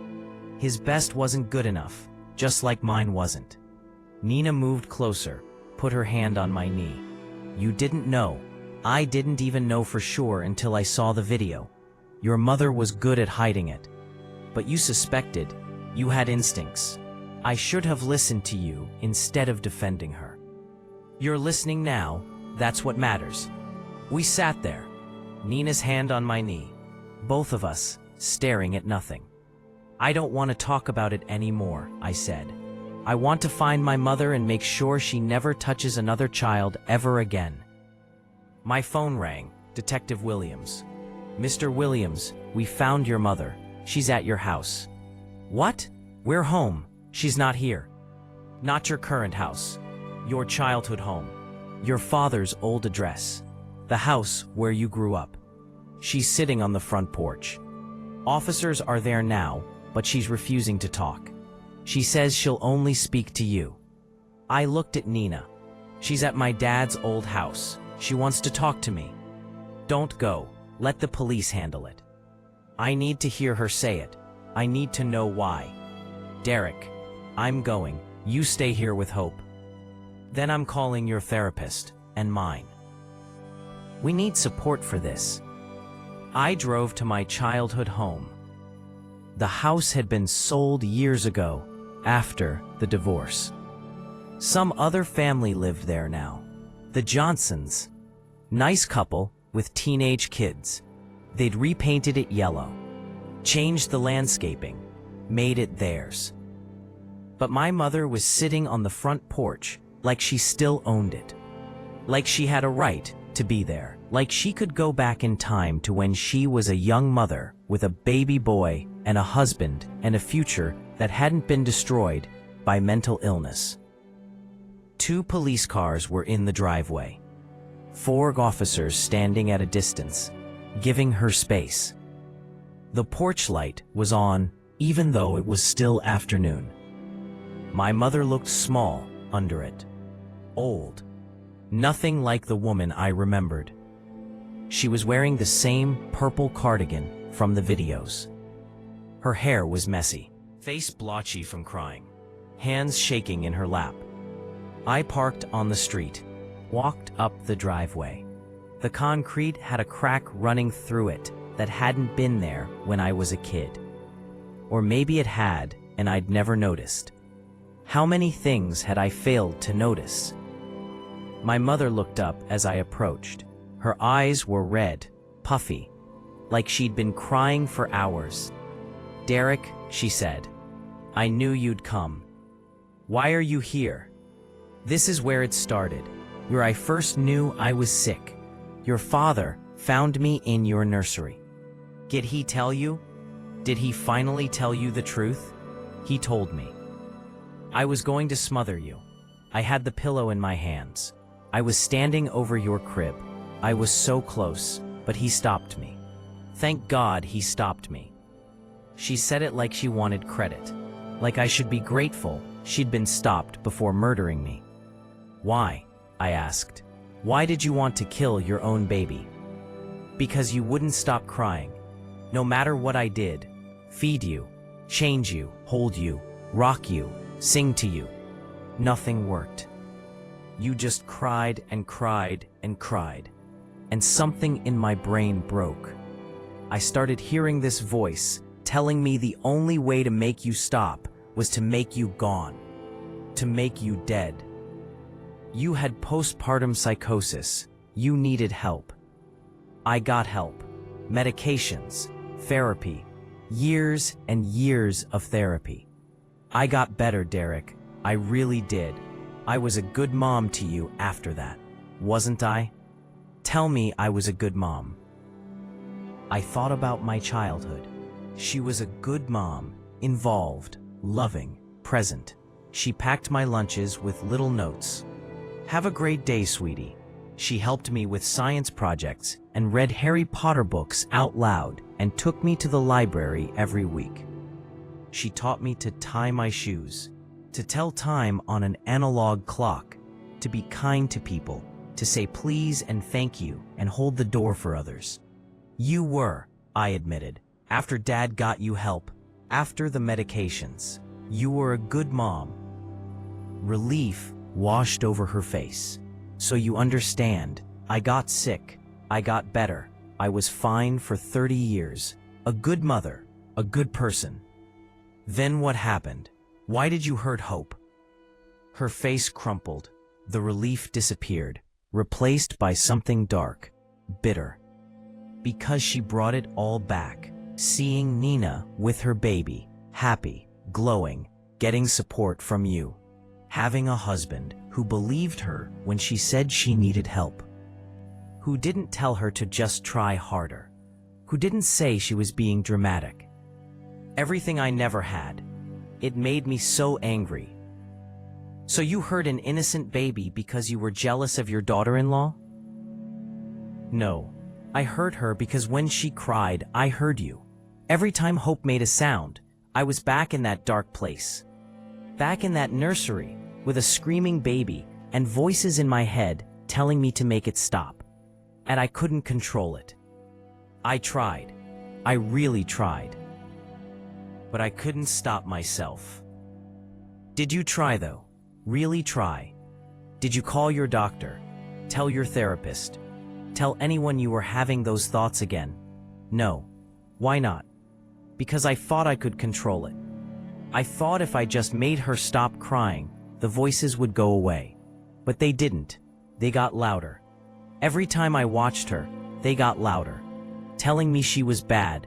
His best wasn't good enough, just like mine wasn't. Nina moved closer, put her hand on my knee. You didn't know. I didn't even know for sure until I saw the video. Your mother was good at hiding it. But you suspected. You had instincts. I should have listened to you instead of defending her. You're listening now. That's what matters. We sat there, Nina's hand on my knee, both of us staring at nothing. I don't want to talk about it anymore, I said. I want to find my mother and make sure she never touches another child ever again. My phone rang. Detective Williams. Mr. Williams, we found your mother. She's at your house. What? We're home. She's not here. Not your current house. Your childhood home. Your father's old address. The house where you grew up. She's sitting on the front porch. Officers are there now, but she's refusing to talk. She says she'll only speak to you. I looked at Nina. She's at my dad's old house. She wants to talk to me. Don't go. Let the police handle it. I need to hear her say it. I need to know why. Derek, I'm going. You stay here with Hope. Then I'm calling your therapist, and mine. We need support for this. I drove to my childhood home. The house had been sold years ago, after the divorce. Some other family lived there now. The Johnsons. Nice couple with teenage kids. They'd repainted it yellow, changed the landscaping, made it theirs. But my mother was sitting on the front porch like she still owned it. Like she had a right to be there. Like she could go back in time to when she was a young mother with a baby boy and a husband and a future that hadn't been destroyed by mental illness. 2 police cars were in the driveway. 4 officers standing at a distance, giving her space. The porch light was on, even though it was still afternoon. My mother looked small under it. Old. Nothing like the woman I remembered. She was wearing the same purple cardigan from the videos. Her hair was messy, face blotchy from crying, hands shaking in her lap. I parked on the street, walked up the driveway. The concrete had a crack running through it that hadn't been there when I was a kid. Or maybe it had, and I'd never noticed. How many things had I failed to notice? My mother looked up as I approached. Her eyes were red, puffy, like she'd been crying for hours. "Derek," she said, "I knew you'd come. Why are you here?" This is where it started, where I first knew I was sick. Your father found me in your nursery. Did he tell you? Did he finally tell you the truth? He told me. I was going to smother you. I had the pillow in my hands. I was standing over your crib. I was so close, but he stopped me. Thank God he stopped me. She said it like she wanted credit, like I should be grateful she'd been stopped before murdering me. Why? I asked. Why did you want to kill your own baby? Because you wouldn't stop crying. No matter what I did, feed you, change you, hold you, rock you, sing to you. Nothing worked. You just cried and cried and cried. And something in my brain broke. I started hearing this voice telling me the only way to make you stop was to make you gone, to make you dead. You had postpartum psychosis. You needed help. I got help. Medications, therapy, years and years of therapy. I got better, Derek. I really did. I was a good mom to you after that, wasn't I? Tell me I was a good mom. I thought about my childhood. She was a good mom, involved, loving, present. She packed my lunches with little notes. Have a great day, sweetie. She helped me with science projects and read Harry Potter books out loud and took me to the library every week. She taught me to tie my shoes, to tell time on an analog clock, to be kind to people, to say please and thank you and hold the door for others. You were, I admitted, after Dad got you help, after the medications. You were a good mom. Relief washed over her face. So you understand, I got sick, I got better, I was fine for 30 years. A good mother, a good person. Then what happened? Why did you hurt Hope? Her face crumpled. The relief disappeared, replaced by something dark, bitter. Because she brought it all back, seeing Nina with her baby, happy, glowing, getting support from you. Having a husband who believed her when she said she needed help. Who didn't tell her to just try harder. Who didn't say she was being dramatic. Everything I never had. It made me so angry. So you hurt an innocent baby because you were jealous of your daughter-in-law? No. I hurt her because when she cried, I heard you. Every time Hope made a sound, I was back in that dark place. Back in that nursery, with a screaming baby and voices in my head telling me to make it stop. And I couldn't control it. I tried. I really tried. But I couldn't stop myself. Did you try, though? Really try? Did you call your doctor? Tell your therapist? Tell anyone you were having those thoughts again? No. Why not? Because I thought I could control it. I thought if I just made her stop crying, the voices would go away. But they didn't. They got louder. Every time I watched her, they got louder, telling me she was bad,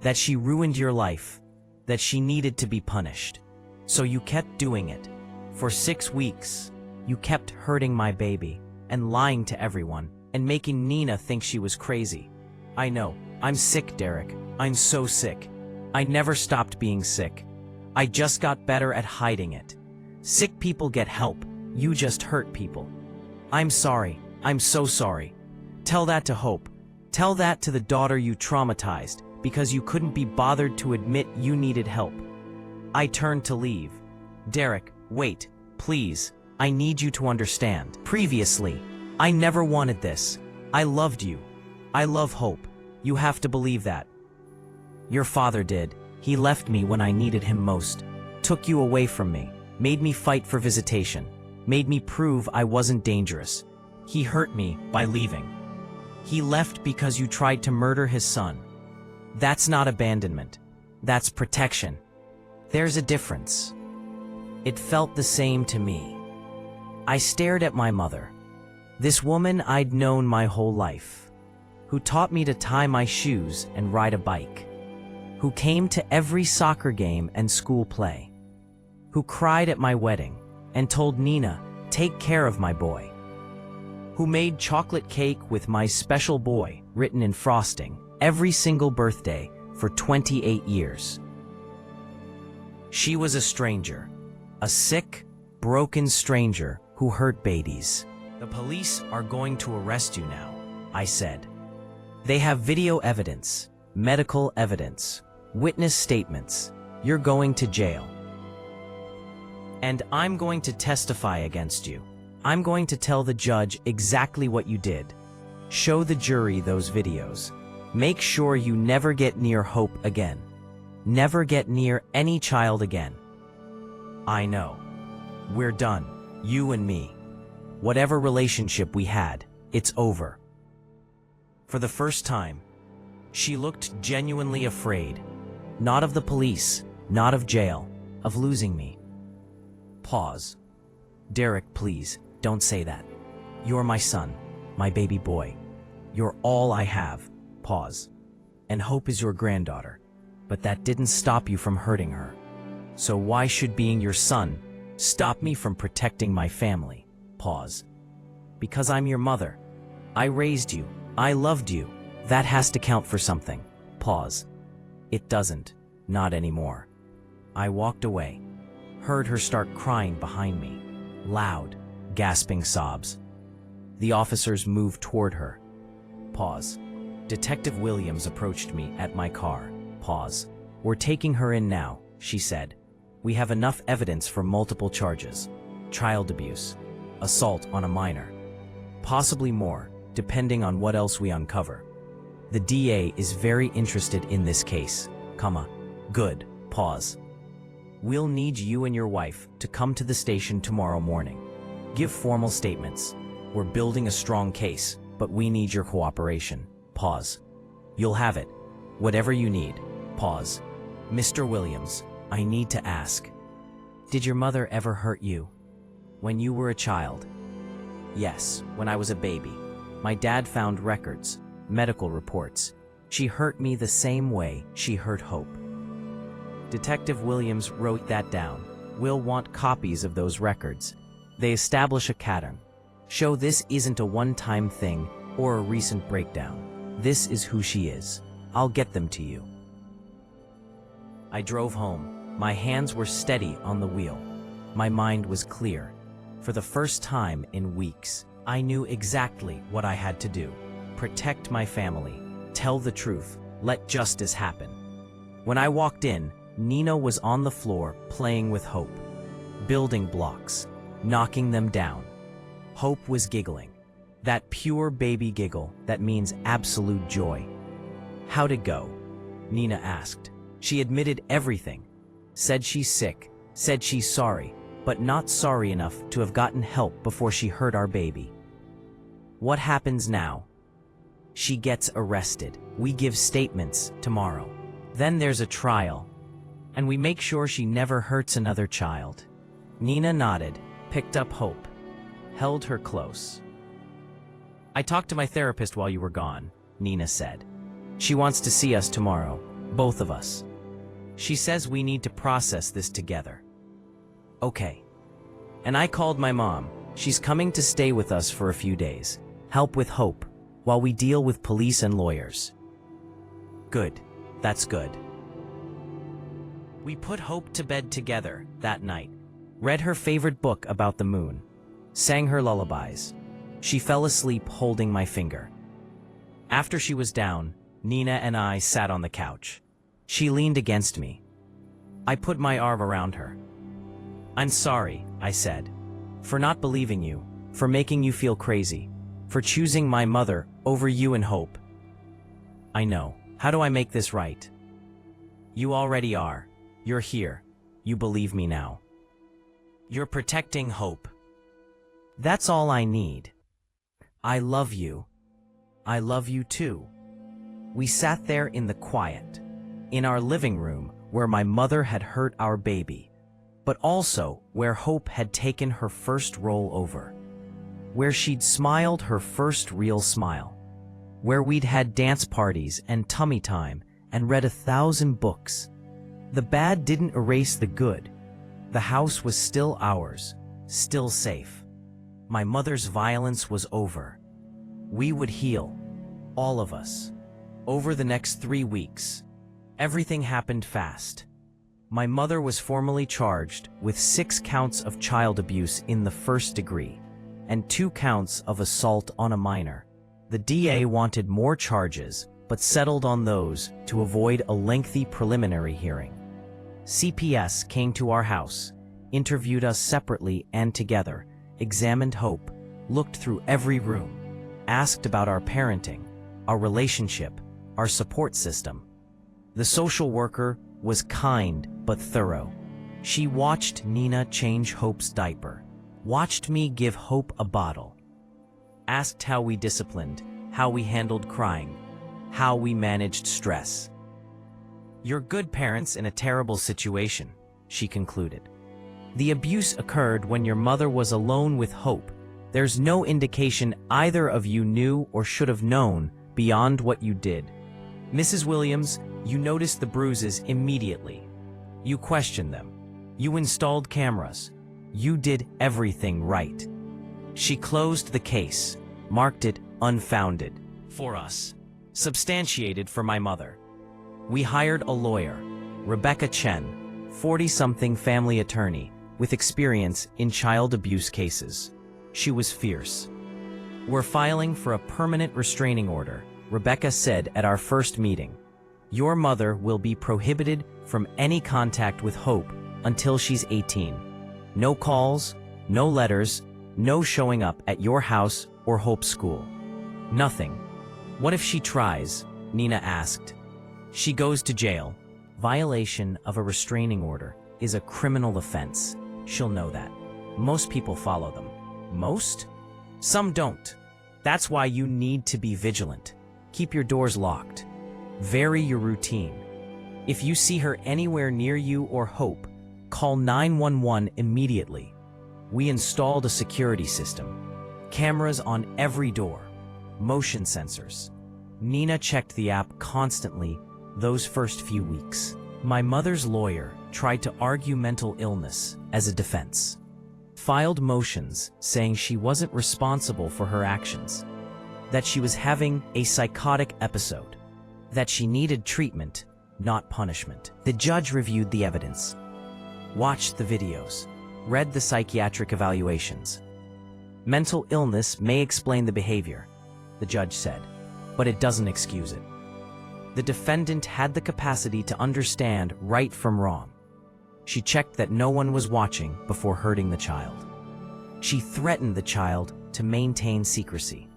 that she ruined your life, that she needed to be punished. So you kept doing it. For 6 weeks, you kept hurting my baby and lying to everyone and making Nina think she was crazy. I know. I'm sick, Derek. I'm so sick. I never stopped being sick. I just got better at hiding it. Sick people get help. You just hurt people. I'm sorry. I'm so sorry. Tell that to Hope. Tell that to the daughter you traumatized because you couldn't be bothered to admit you needed help. I turned to leave. Derek, wait, please. I need you to understand. Previously, I never wanted this. I loved you. I love Hope. You have to believe that. Your father did. He left me when I needed him most. Took you away from me. Made me fight for visitation. Made me prove I wasn't dangerous. He hurt me by leaving. He left because you tried to murder his son. That's not abandonment. That's protection. There's a difference. It felt the same to me. I stared at my mother. This woman I'd known my whole life, who taught me to tie my shoes and ride a bike, who came to every soccer game and school play, who cried at my wedding and told Nina, take care of my boy, who made chocolate cake with my special boy written in frosting every single birthday for 28 years. She was a stranger, a sick, broken stranger who hurt babies. The police are going to arrest you now, I said. They have video evidence, medical evidence, witness statements. You're going to jail. And I'm going to testify against you. I'm going to tell the judge exactly what you did. Show the jury those videos. Make sure you never get near Hope again. Never get near any child again. I know. We're done, you and me. Whatever relationship we had, it's over. For the first time, she looked genuinely afraid. Not of the police, not of jail, of losing me. Pause. Derek, please, don't say that. You're my son, my baby boy. You're all I have. Pause. And Hope is your granddaughter. But that didn't stop you from hurting her. So why should being your son stop me from protecting my family? Pause. Because I'm your mother. I raised you. I loved you. That has to count for something. Pause. It doesn't. Not anymore. I walked away. Heard her start crying behind me. Loud, gasping sobs. The officers moved toward her. Pause. Detective Williams approached me at my car. Pause. We're taking her in now, she said. We have enough evidence for multiple charges. Child abuse. Assault on a minor. Possibly more, depending on what else we uncover. The DA is very interested in this case, good, pause. We'll need you and your wife to come to the station tomorrow morning. Give formal statements. We're building a strong case, but we need your cooperation. Pause. You'll have it. Whatever you need. Pause. Mr. Williams, I need to ask. Did your mother ever hurt you? When you were a child? Yes, when I was a baby. My dad found records, medical reports. She hurt me the same way she hurt Hope. Detective Williams wrote that down. We'll want copies of those records. They establish a pattern. Show this isn't a one-time thing or a recent breakdown. This is who she is. I'll get them to you. I drove home. My hands were steady on the wheel. My mind was clear. For the first time in weeks, I knew exactly what I had to do. Protect my family, tell the truth, let justice happen. When I walked in, Nina was on the floor playing with Hope, building blocks, knocking them down. Hope was giggling, that pure baby giggle that means absolute joy. "How'd it go?" Nina asked. She admitted everything, said she's sick, said she's sorry, but not sorry enough to have gotten help before she hurt our baby. What happens now? She gets arrested. We give statements tomorrow. Then there's a trial, and we make sure she never hurts another child. Nina nodded, picked up Hope, held her close. "I talked to my therapist while you were gone," Nina said. "She wants to see us tomorrow, both of us. She says we need to process this together." "Okay." "And I called my mom. She's coming to stay with us for a few days, help with Hope, while we deal with police and lawyers." "Good. That's good." We put Hope to bed together that night, read her favorite book about the moon, sang her lullabies. She fell asleep holding my finger. After she was down, Nina and I sat on the couch. She leaned against me. I put my arm around her. "I'm sorry," I said, "for not believing you, for making you feel crazy, for choosing my mother over you and Hope. I know. How do I make this right?" "You already are. You're here. You believe me now. You're protecting Hope. That's all I need. I love you. I love you too." We sat there in the quiet, in our living room where my mother had hurt our baby, but also where Hope had taken her first roll over, where she'd smiled her first real smile, where we'd had dance parties and tummy time and read 1,000 books. The bad didn't erase the good. The house was still ours, still safe. My mother's violence was over. We would heal, all of us. Over the next 3 weeks, everything happened fast. My mother was formally charged with 6 counts of child abuse in the first degree and 2 counts of assault on a minor. The DA wanted more charges, but settled on those to avoid a lengthy preliminary hearing. CPS came to our house, interviewed us separately and together, examined Hope, looked through every room, asked about our parenting, our relationship, our support system. The social worker was kind but thorough. She watched Nina change Hope's diaper, watched me give Hope a bottle, asked how we disciplined, how we handled crying, how we managed stress. "You're good parents in a terrible situation," she concluded. "The abuse occurred when your mother was alone with Hope. There's no indication either of you knew or should have known beyond what you did. Mrs. Williams, you noticed the bruises immediately. You questioned them. You installed cameras. You did everything right." She closed the case, marked it unfounded for us, substantiated for my mother. We hired a lawyer, Rebecca Chen, 40-something family attorney with experience in child abuse cases. She was fierce. "We're filing for a permanent restraining order," Rebecca said at our first meeting. "Your mother will be prohibited from any contact with Hope until she's 18. No calls, no letters, no showing up at your house or Hope's school. Nothing." "What if she tries?" Nina asked. "She goes to jail. Violation of a restraining order is a criminal offense. She'll know that. Most people follow them." "Most? Some don't. That's why you need to be vigilant. Keep your doors locked. Vary your routine. If you see her anywhere near you or Hope, call 911 immediately. We installed a security system. Cameras on every door. Motion sensors. Nina checked the app constantly those first few weeks. My mother's lawyer tried to argue mental illness as a defense. Filed motions saying she wasn't responsible for her actions, that she was having a psychotic episode, that she needed treatment, not punishment. The judge reviewed the evidence, watched the videos, read the psychiatric evaluations. Mental illness may explain the behavior, the judge said, but it doesn't excuse it. The defendant had the capacity to understand right from wrong. She checked that no one was watching before hurting the child. She threatened the child to maintain secrecy.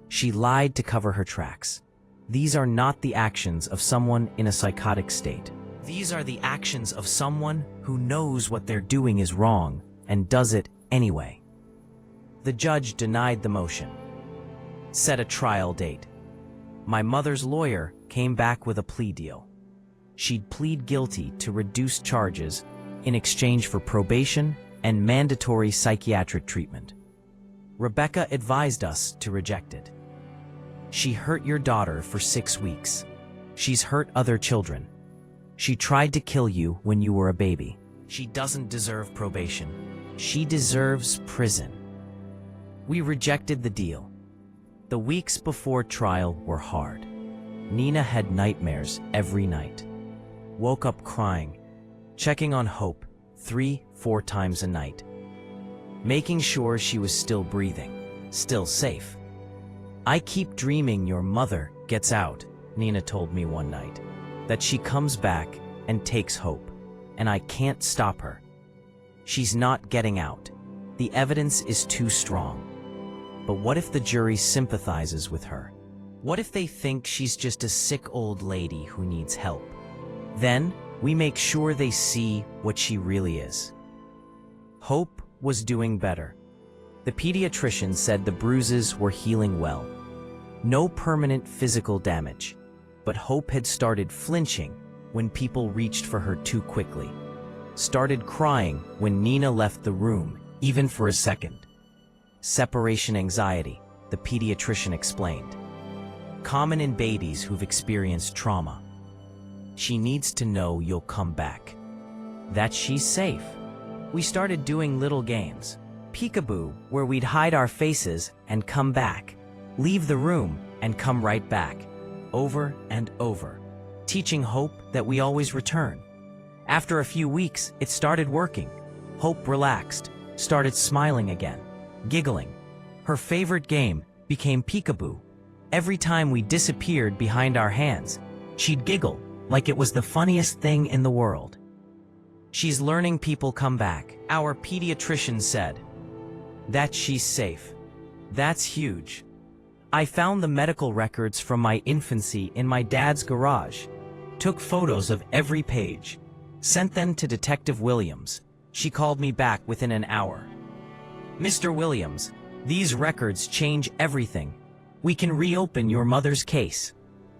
She lied to cover her tracks. These are not the actions of someone in a psychotic state. These are the actions of someone who knows what they're doing is wrong and does it anyway. The judge denied the motion. Set a trial date. My mother's lawyer came back with a plea deal. She'd plead guilty to reduced charges in exchange for probation and mandatory psychiatric treatment. Rebecca advised us to reject it. She hurt your daughter for 6 weeks. She's hurt other children. She tried to kill you when you were a baby. She doesn't deserve probation. She deserves prison. We rejected the deal. The weeks before trial were hard. Nina had nightmares every night. Woke up crying, checking on Hope 3-4 times a night, making sure she was still breathing, still safe. I keep dreaming your mother gets out, Nina told me one night, that she comes back and takes Hope, and I can't stop her. She's not getting out. The evidence is too strong. But what if the jury sympathizes with her? What if they think she's just a sick old lady who needs help? Then we make sure they see what she really is. Hope was doing better. The pediatrician said the bruises were healing well. No permanent physical damage. But Hope had started flinching when people reached for her too quickly. Started crying when Nina left the room, even for a second. Separation anxiety, the pediatrician explained. Common in babies who've experienced trauma. She needs to know you'll come back. That she's safe. We started doing little games. Peekaboo, where we'd hide our faces and come back. Leave the room and come right back. Over and over. Teaching Hope that we always return. After a few weeks, it started working. Hope relaxed, started smiling again, giggling. Her favorite game became peekaboo. Every time we disappeared behind our hands, she'd giggle like it was the funniest thing in the world. She's learning people come back, our pediatrician said. That she's safe. That's huge. I found the medical records from my infancy in my dad's garage. Took photos of every page. Sent them to Detective Williams. She called me back within an hour. Mr. Williams, these records change everything. We can reopen your mother's case.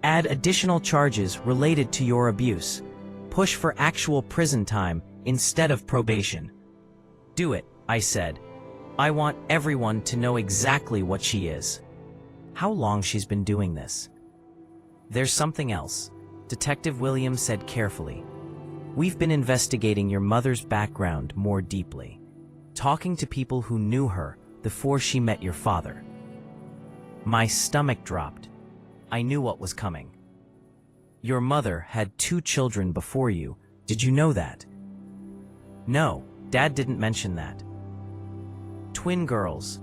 Add additional charges related to your abuse. Push for actual prison time instead of probation. Do it, I said. I want everyone to know exactly what she is. How long she's been doing this. There's something else, Detective Williams said carefully. We've been investigating your mother's background more deeply. Talking to people who knew her before she met your father. My stomach dropped. I knew what was coming. Your mother had 2 children before you. Did you know that? No, Dad didn't mention that. Twin girls,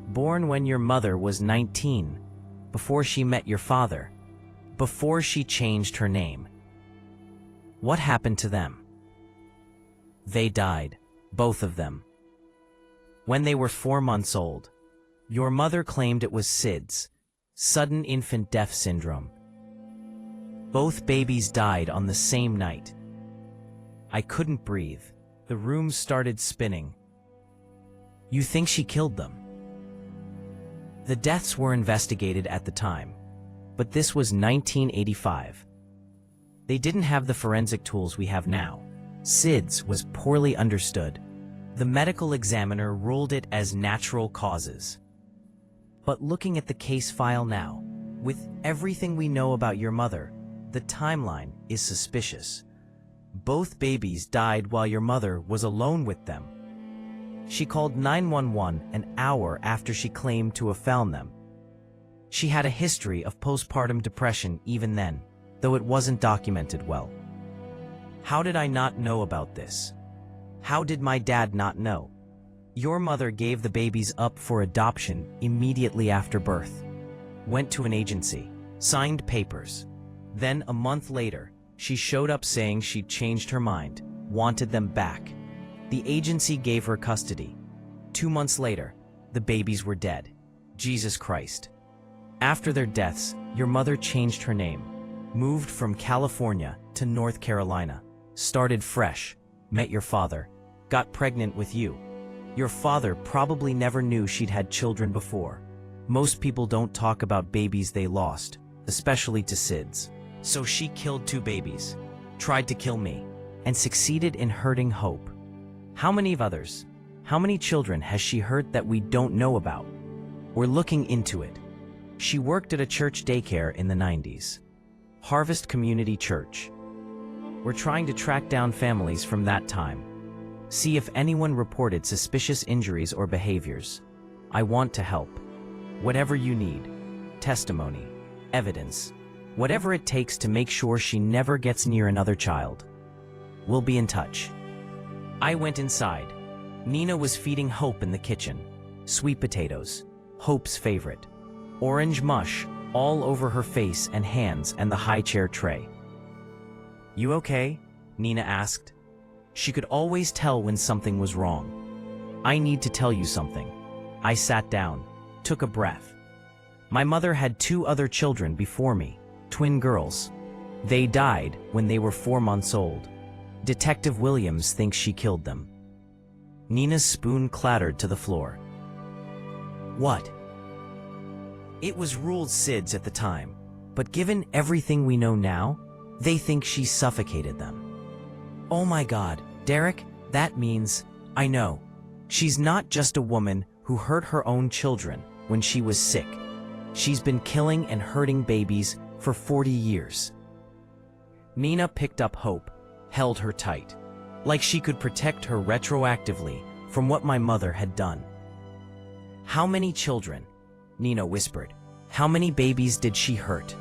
born when your mother was 19, before she met your father, before she changed her name. What happened to them? They died, both of them. When they were 4 months old, your mother claimed it was SIDS, sudden infant death syndrome. Both babies died on the same night. I couldn't breathe. The room started spinning. You think she killed them? The deaths were investigated at the time, but this was 1985. They didn't have the forensic tools we have now. SIDS was poorly understood. The medical examiner ruled it as natural causes. But looking at the case file now, with everything we know about your mother, the timeline is suspicious. Both babies died while your mother was alone with them. She called 911 an hour after she claimed to have found them. She had a history of postpartum depression even then, though it wasn't documented well. How did I not know about this? How did my dad not know? Your mother gave the babies up for adoption immediately after birth. Went to an agency, signed papers. Then a month later, she showed up saying she'd changed her mind, wanted them back. The agency gave her custody. 2 months later, the babies were dead. Jesus Christ. After their deaths, your mother changed her name, moved from California to North Carolina, started fresh, met your father, got pregnant with you. Your father probably never knew she'd had children before. Most people don't talk about babies they lost, especially to SIDS. So she killed 2 babies, tried to kill me, and succeeded in hurting Hope. How many of others? How many children has she hurt that we don't know about? We're looking into it. She worked at a church daycare in the 90s. Harvest Community Church. We're trying to track down families from that time. See if anyone reported suspicious injuries or behaviors. I want to help. Whatever you need. Testimony. Evidence. Whatever it takes to make sure she never gets near another child. We'll be in touch. I went inside. Nina was feeding Hope in the kitchen. Sweet potatoes. Hope's favorite. Orange mush all over her face and hands and the high chair tray. You okay? Nina asked. She could always tell when something was wrong. I need to tell you something. I sat down, took a breath. My mother had 2 other children before me, twin girls. They died when they were 4 months old. Detective Williams thinks she killed them. Nina's spoon clattered to the floor. What? It was ruled SIDS at the time, but given everything we know now, they think she suffocated them. Oh my God, Derek, that means, I know. She's not just a woman who hurt her own children when she was sick. She's been killing and hurting babies for 40 years. Nina picked up Hope, held her tight, like she could protect her retroactively from what my mother had done. How many children? Nina whispered. How many babies did she hurt?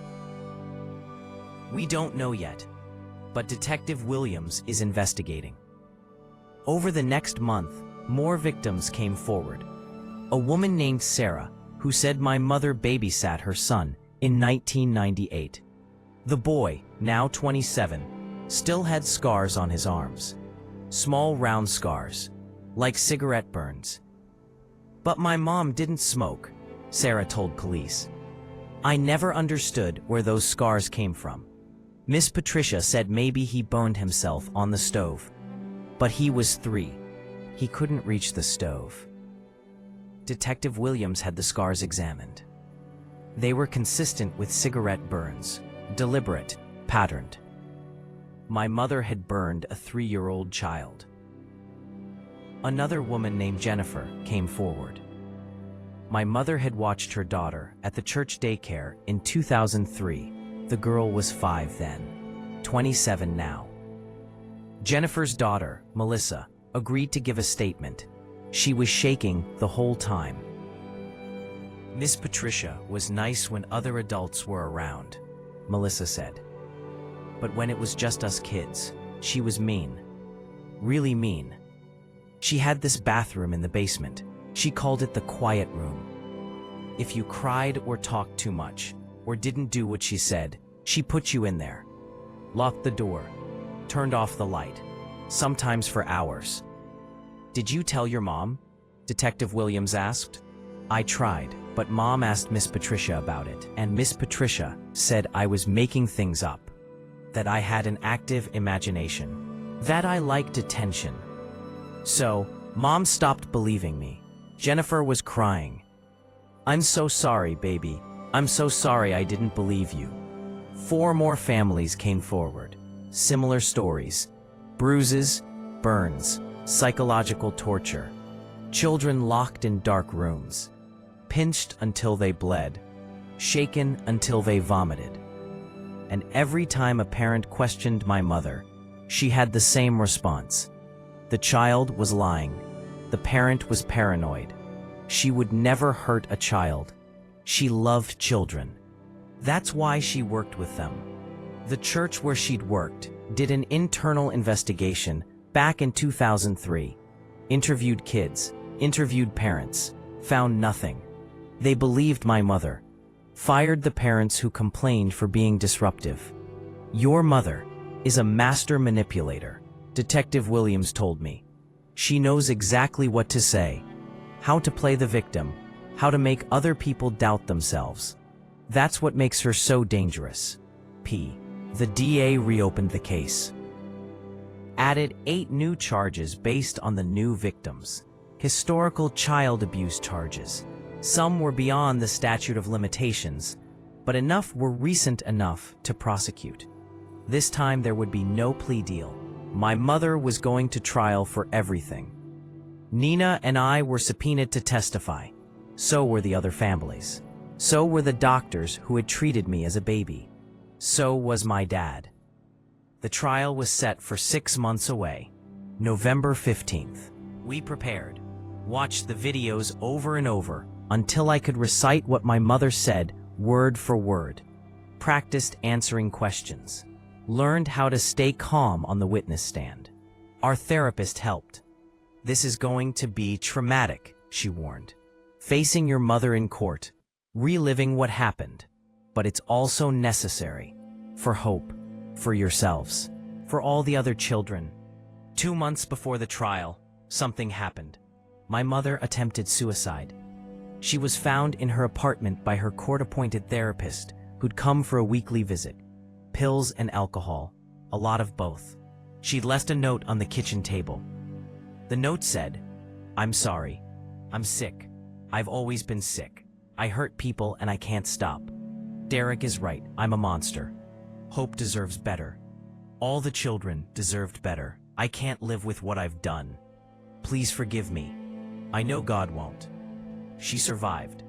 We don't know yet, but Detective Williams is investigating. Over the next month, more victims came forward. A woman named Sarah, who said my mother babysat her son in 1998. The boy, now 27, still had scars on his arms. Small round scars, like cigarette burns. But my mom didn't smoke, Sarah told police. I never understood where those scars came from. Miss Patricia said maybe he burned himself on the stove. But he was 3. He couldn't reach the stove. Detective Williams had the scars examined. They were consistent with cigarette burns, deliberate, patterned. My mother had burned a 3-year-old child. Another woman named Jennifer came forward. My mother had watched her daughter at the church daycare in 2003. The girl was 5 then, 27 now. Jennifer's daughter, Melissa, agreed to give a statement. She was shaking the whole time. Miss Patricia was nice when other adults were around, Melissa said. But when it was just us kids, she was mean. Really mean. She had this bathroom in the basement. She called it the quiet room. If you cried or talked too much, or didn't do what she said, she put you in there. Locked the door. Turned off the light. Sometimes for hours. Did you tell your mom? Detective Williams asked. I tried, but Mom asked Miss Patricia about it, and Miss Patricia said I was making things up. That I had an active imagination. That I liked attention. So, Mom stopped believing me. Jennifer was crying. I'm so sorry, baby. I'm so sorry I didn't believe you. 4 more families came forward. Similar stories. Bruises, burns, psychological torture. Children locked in dark rooms. Pinched until they bled. Shaken until they vomited. And every time a parent questioned my mother, she had the same response. The child was lying. The parent was paranoid. She would never hurt a child. She loved children. That's why she worked with them. The church where she'd worked did an internal investigation Back in 2003, interviewed kids, interviewed parents, found nothing. They believed my mother. Fired the parents who complained for being disruptive. Your mother is a master manipulator, Detective Williams told me. She knows exactly what to say, how to play the victim, how to make other people doubt themselves. That's what makes her so dangerous. The DA reopened the case. Added 8 new charges based on the new victims. Historical child abuse charges. Some were beyond the statute of limitations, but enough were recent enough to prosecute. This time there would be no plea deal. My mother was going to trial for everything. Nina and I were subpoenaed to testify. So were the other families. So were the doctors who had treated me as a baby. So was my dad. The trial was set for 6 months away, November 15th. We prepared, watched the videos over and over until I could recite what my mother said word for word, practiced answering questions, learned how to stay calm on the witness stand. Our therapist helped. This is going to be traumatic, she warned. Facing your mother in court, reliving what happened, but it's also necessary for hope, for yourselves, for all the other children. 2 months before the trial, something happened. My mother attempted suicide. She was found in her apartment by her court-appointed therapist who'd come for a weekly visit. Pills and alcohol, a lot of both. She'd left a note on the kitchen table. The note said, "I'm sorry. I'm sick. I've always been sick. I hurt people and I can't stop. Derek is right. I'm a monster. Hope deserves better. All the children deserved better. I can't live with what I've done. Please forgive me. I know God won't." She survived.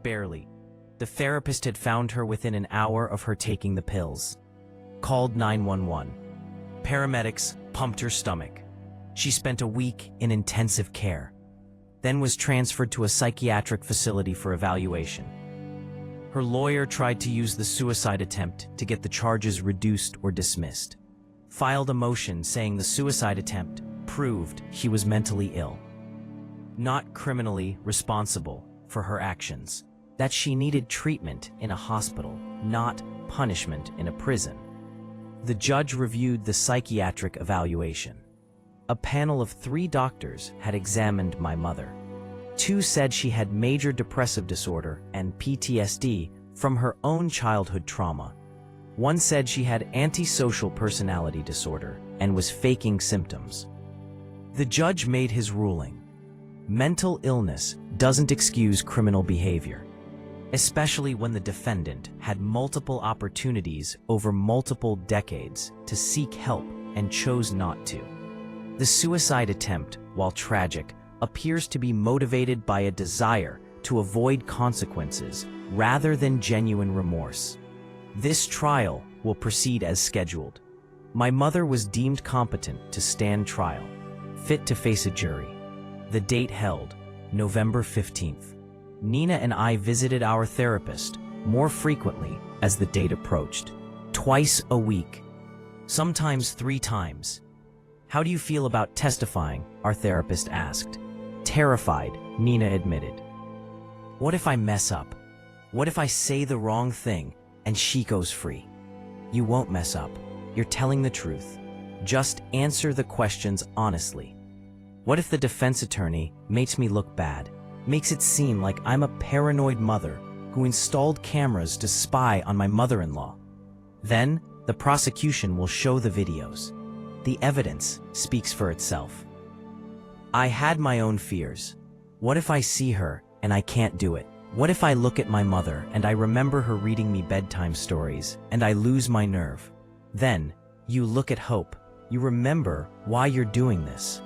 Barely. The therapist had found her within an hour of her taking the pills. Called 911. Paramedics pumped her stomach. She spent a week in intensive care, then was transferred to a psychiatric facility for evaluation. Her lawyer tried to use the suicide attempt to get the charges reduced or dismissed. Filed a motion saying the suicide attempt proved she was mentally ill, not criminally responsible for her actions, that she needed treatment in a hospital, not punishment in a prison. The judge reviewed the psychiatric evaluation. A panel of 3 doctors had examined my mother. 2 said she had major depressive disorder and PTSD from her own childhood trauma. 1 said she had antisocial personality disorder and was faking symptoms. The judge made his ruling. Mental illness doesn't excuse criminal behavior, especially when the defendant had multiple opportunities over multiple decades to seek help and chose not to. The suicide attempt, while tragic, appears to be motivated by a desire to avoid consequences rather than genuine remorse. This trial will proceed as scheduled. My mother was deemed competent to stand trial, fit to face a jury. The date held, November 15th. Nina and I visited our therapist more frequently as the date approached. Twice a week, sometimes 3 times. "How do you feel about testifying?" our therapist asked. Terrified, Nina admitted. "What if I mess up? What if I say the wrong thing and she goes free?" "You won't mess up. You're telling the truth. Just answer the questions honestly." "What if the defense attorney makes me look bad, makes it seem like I'm a paranoid mother who installed cameras to spy on my mother-in-law?" "Then the prosecution will show the videos. The evidence speaks for itself." I had my own fears. What if I see her and I can't do it? What if I look at my mother and I remember her reading me bedtime stories and I lose my nerve? Then, you look at hope. You remember why you're doing this.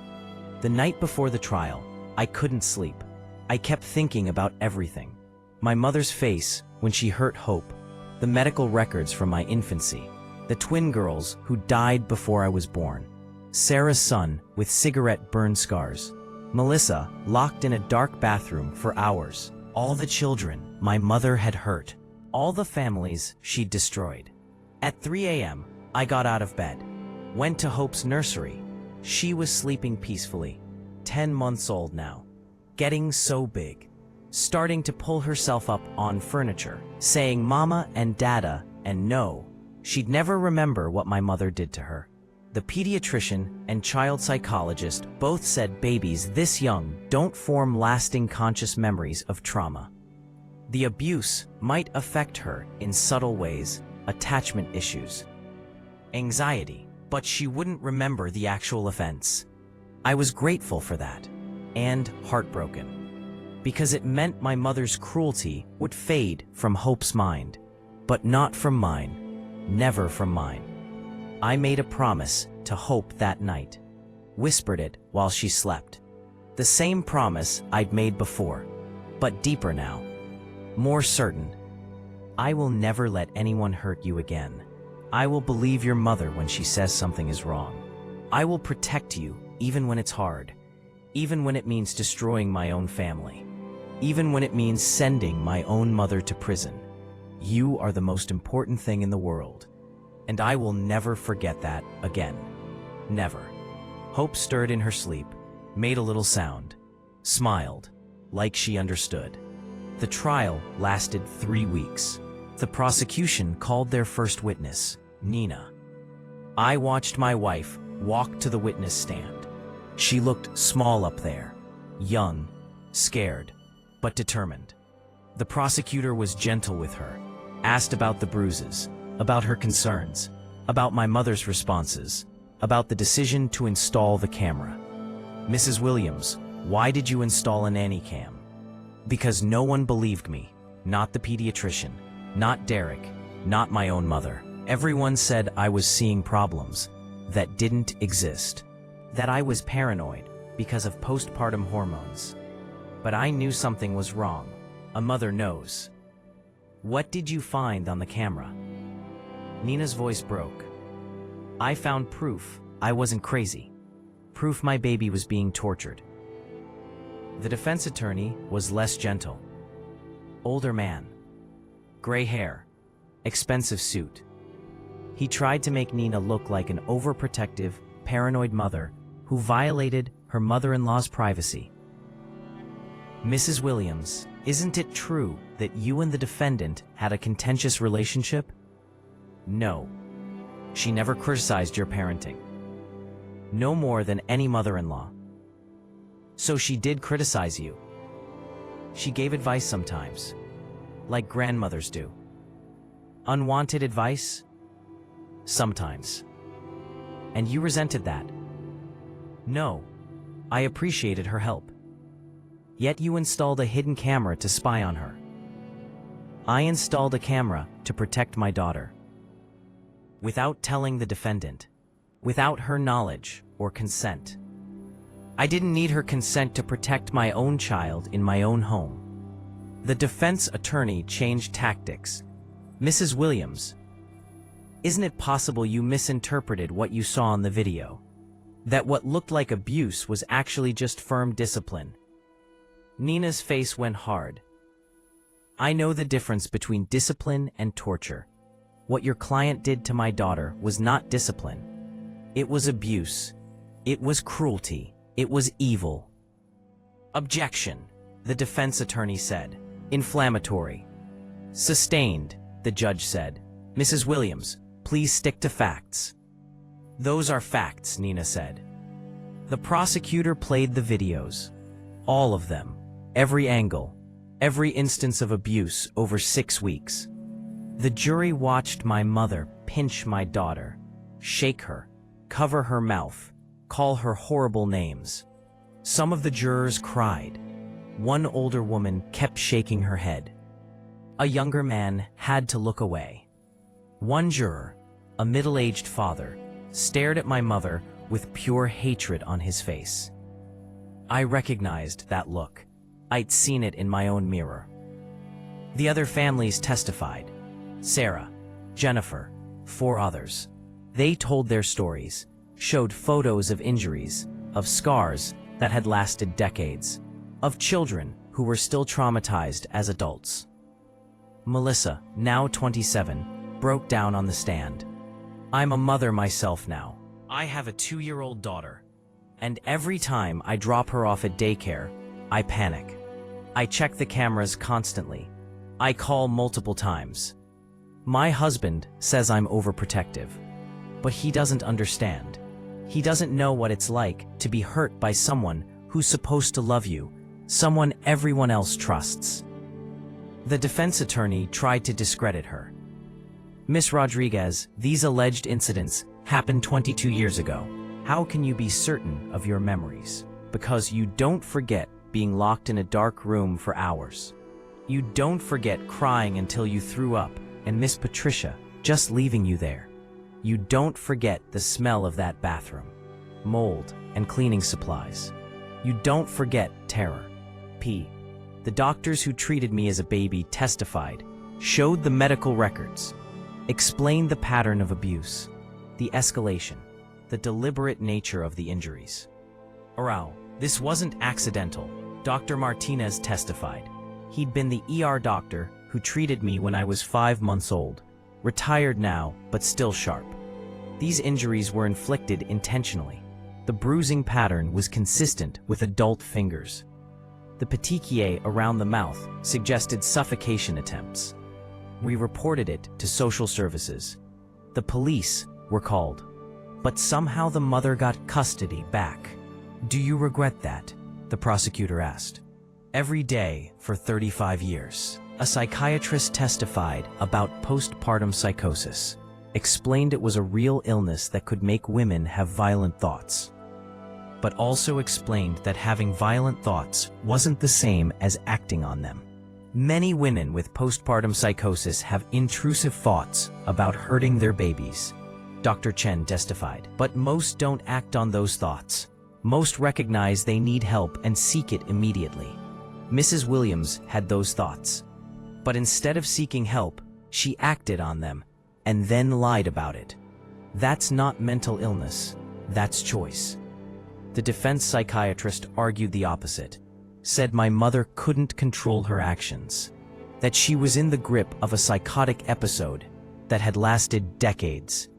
The night before the trial, I couldn't sleep. I kept thinking about everything. My mother's face when she hurt Hope, the medical records from my infancy, the twin girls who died before I was born, Sarah's son with cigarette burn scars, Melissa locked in a dark bathroom for hours, all the children my mother had hurt, all the families she'd destroyed. At 3 a.m., I got out of bed, went to Hope's nursery, She was sleeping peacefully, 10 months old now, getting so big, starting to pull herself up on furniture, saying mama and dada, and no, she'd never remember what my mother did to her. The pediatrician and child psychologist both said babies this young don't form lasting conscious memories of trauma. The abuse might affect her in subtle ways, attachment issues, anxiety, but she wouldn't remember the actual offense. I was grateful for that, and heartbroken, because it meant my mother's cruelty would fade from Hope's mind, but not from mine, never from mine. I made a promise to Hope that night, whispered it while she slept. The same promise I'd made before, but deeper now, more certain. I will never let anyone hurt you again. I will believe your mother when she says something is wrong. I will protect you even when it's hard, even when it means destroying my own family, even when it means sending my own mother to prison. You are the most important thing in the world. And I will never forget that again. Never. Hope stirred in her sleep, made a little sound, smiled, like she understood. The trial lasted 3 weeks. The prosecution called their first witness, Nina. I watched my wife walk to the witness stand. She looked small up there, young, scared, but determined. The prosecutor was gentle with her, asked about the bruises, about her concerns, about my mother's responses, about the decision to install the camera. Mrs. Williams, why did you install a nanny cam? Because no one believed me, not the pediatrician, not Derek, not my own mother. Everyone said I was seeing problems that didn't exist, that I was paranoid because of postpartum hormones. But I knew something was wrong. A mother knows. What did you find on the camera? Nina's voice broke. I found proof I wasn't crazy. Proof my baby was being tortured. The defense attorney was less gentle. Older man. Gray hair. Expensive suit. He tried to make Nina look like an overprotective, paranoid mother who violated her mother-in-law's privacy. Mrs. Williams, isn't it true that you and the defendant had a contentious relationship? No. She never criticized your parenting. No more than any mother-in-law. So she did criticize you. She gave advice sometimes, like grandmothers do. Unwanted advice? Sometimes. And you resented that. No, I appreciated her help. Yet you installed a hidden camera to spy on her. I installed a camera to protect my daughter. Without telling the defendant, without her knowledge or consent. I didn't need her consent to protect my own child in my own home. The defense attorney changed tactics. Mrs. Williams, isn't it possible you misinterpreted what you saw in the video? That what looked like abuse was actually just firm discipline? Nina's face went hard. I know the difference between discipline and torture. What your client did to my daughter was not discipline. It was abuse. It was cruelty. It was evil. Objection, the defense attorney said. Inflammatory. Sustained, the judge said. Mrs. Williams, please stick to facts. Those are facts, Nina said. The prosecutor played the videos. All of them. Every angle. Every instance of abuse over 6 weeks. The jury watched my mother pinch my daughter, shake her, cover her mouth, call her horrible names. Some of the jurors cried. One older woman kept shaking her head. A younger man had to look away. One juror, a middle-aged father, stared at my mother with pure hatred on his face. I recognized that look. I'd seen it in my own mirror. The other families testified. Sarah, Jennifer, 4 others. They told their stories, showed photos of injuries, of scars that had lasted decades, of children who were still traumatized as adults. Melissa, now 27, broke down on the stand. I'm a mother myself now. I have a 2-year-old daughter. And every time I drop her off at daycare, I panic. I check the cameras constantly. I call multiple times. My husband says I'm overprotective, but he doesn't understand. He doesn't know what it's like to be hurt by someone who's supposed to love you, someone everyone else trusts. The defense attorney tried to discredit her. Miss Rodriguez, these alleged incidents happened 22 years ago. How can you be certain of your memories? Because you don't forget being locked in a dark room for hours. You don't forget crying until you threw up and Miss Patricia just leaving you there. You don't forget the smell of that bathroom, mold, and cleaning supplies. You don't forget terror. P. The doctors who treated me as a baby testified, showed the medical records, explained the pattern of abuse, the escalation, the deliberate nature of the injuries. Arau, this wasn't accidental. Dr. Martinez testified. He'd been the ER doctor who treated me when I was 5 months old, retired now, but still sharp. These injuries were inflicted intentionally. The bruising pattern was consistent with adult fingers. The petechiae around the mouth suggested suffocation attempts. We reported it to social services. The police were called. But somehow the mother got custody back. Do you regret that? The prosecutor asked. Every day for 35 years. A psychiatrist testified about postpartum psychosis, explained it was a real illness that could make women have violent thoughts, but also explained that having violent thoughts wasn't the same as acting on them. Many women with postpartum psychosis have intrusive thoughts about hurting their babies, Dr. Chen testified, but most don't act on those thoughts. Most recognize they need help and seek it immediately. Mrs. Williams had those thoughts, but instead of seeking help, she acted on them and then lied about it. That's not mental illness, that's choice. The defense psychiatrist argued the opposite, said my mother couldn't control her actions, that she was in the grip of a psychotic episode that had lasted decades.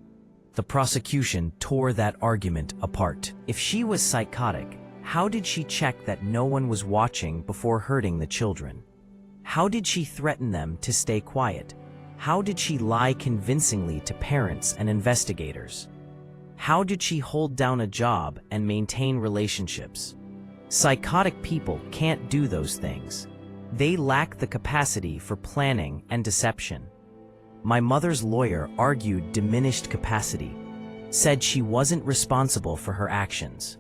The prosecution tore that argument apart. If she was psychotic, how did she check that no one was watching before hurting the children? How did she threaten them to stay quiet? How did she lie convincingly to parents and investigators? How did she hold down a job and maintain relationships? Psychotic people can't do those things. They lack the capacity for planning and deception. My mother's lawyer argued diminished capacity, said she wasn't responsible for her actions,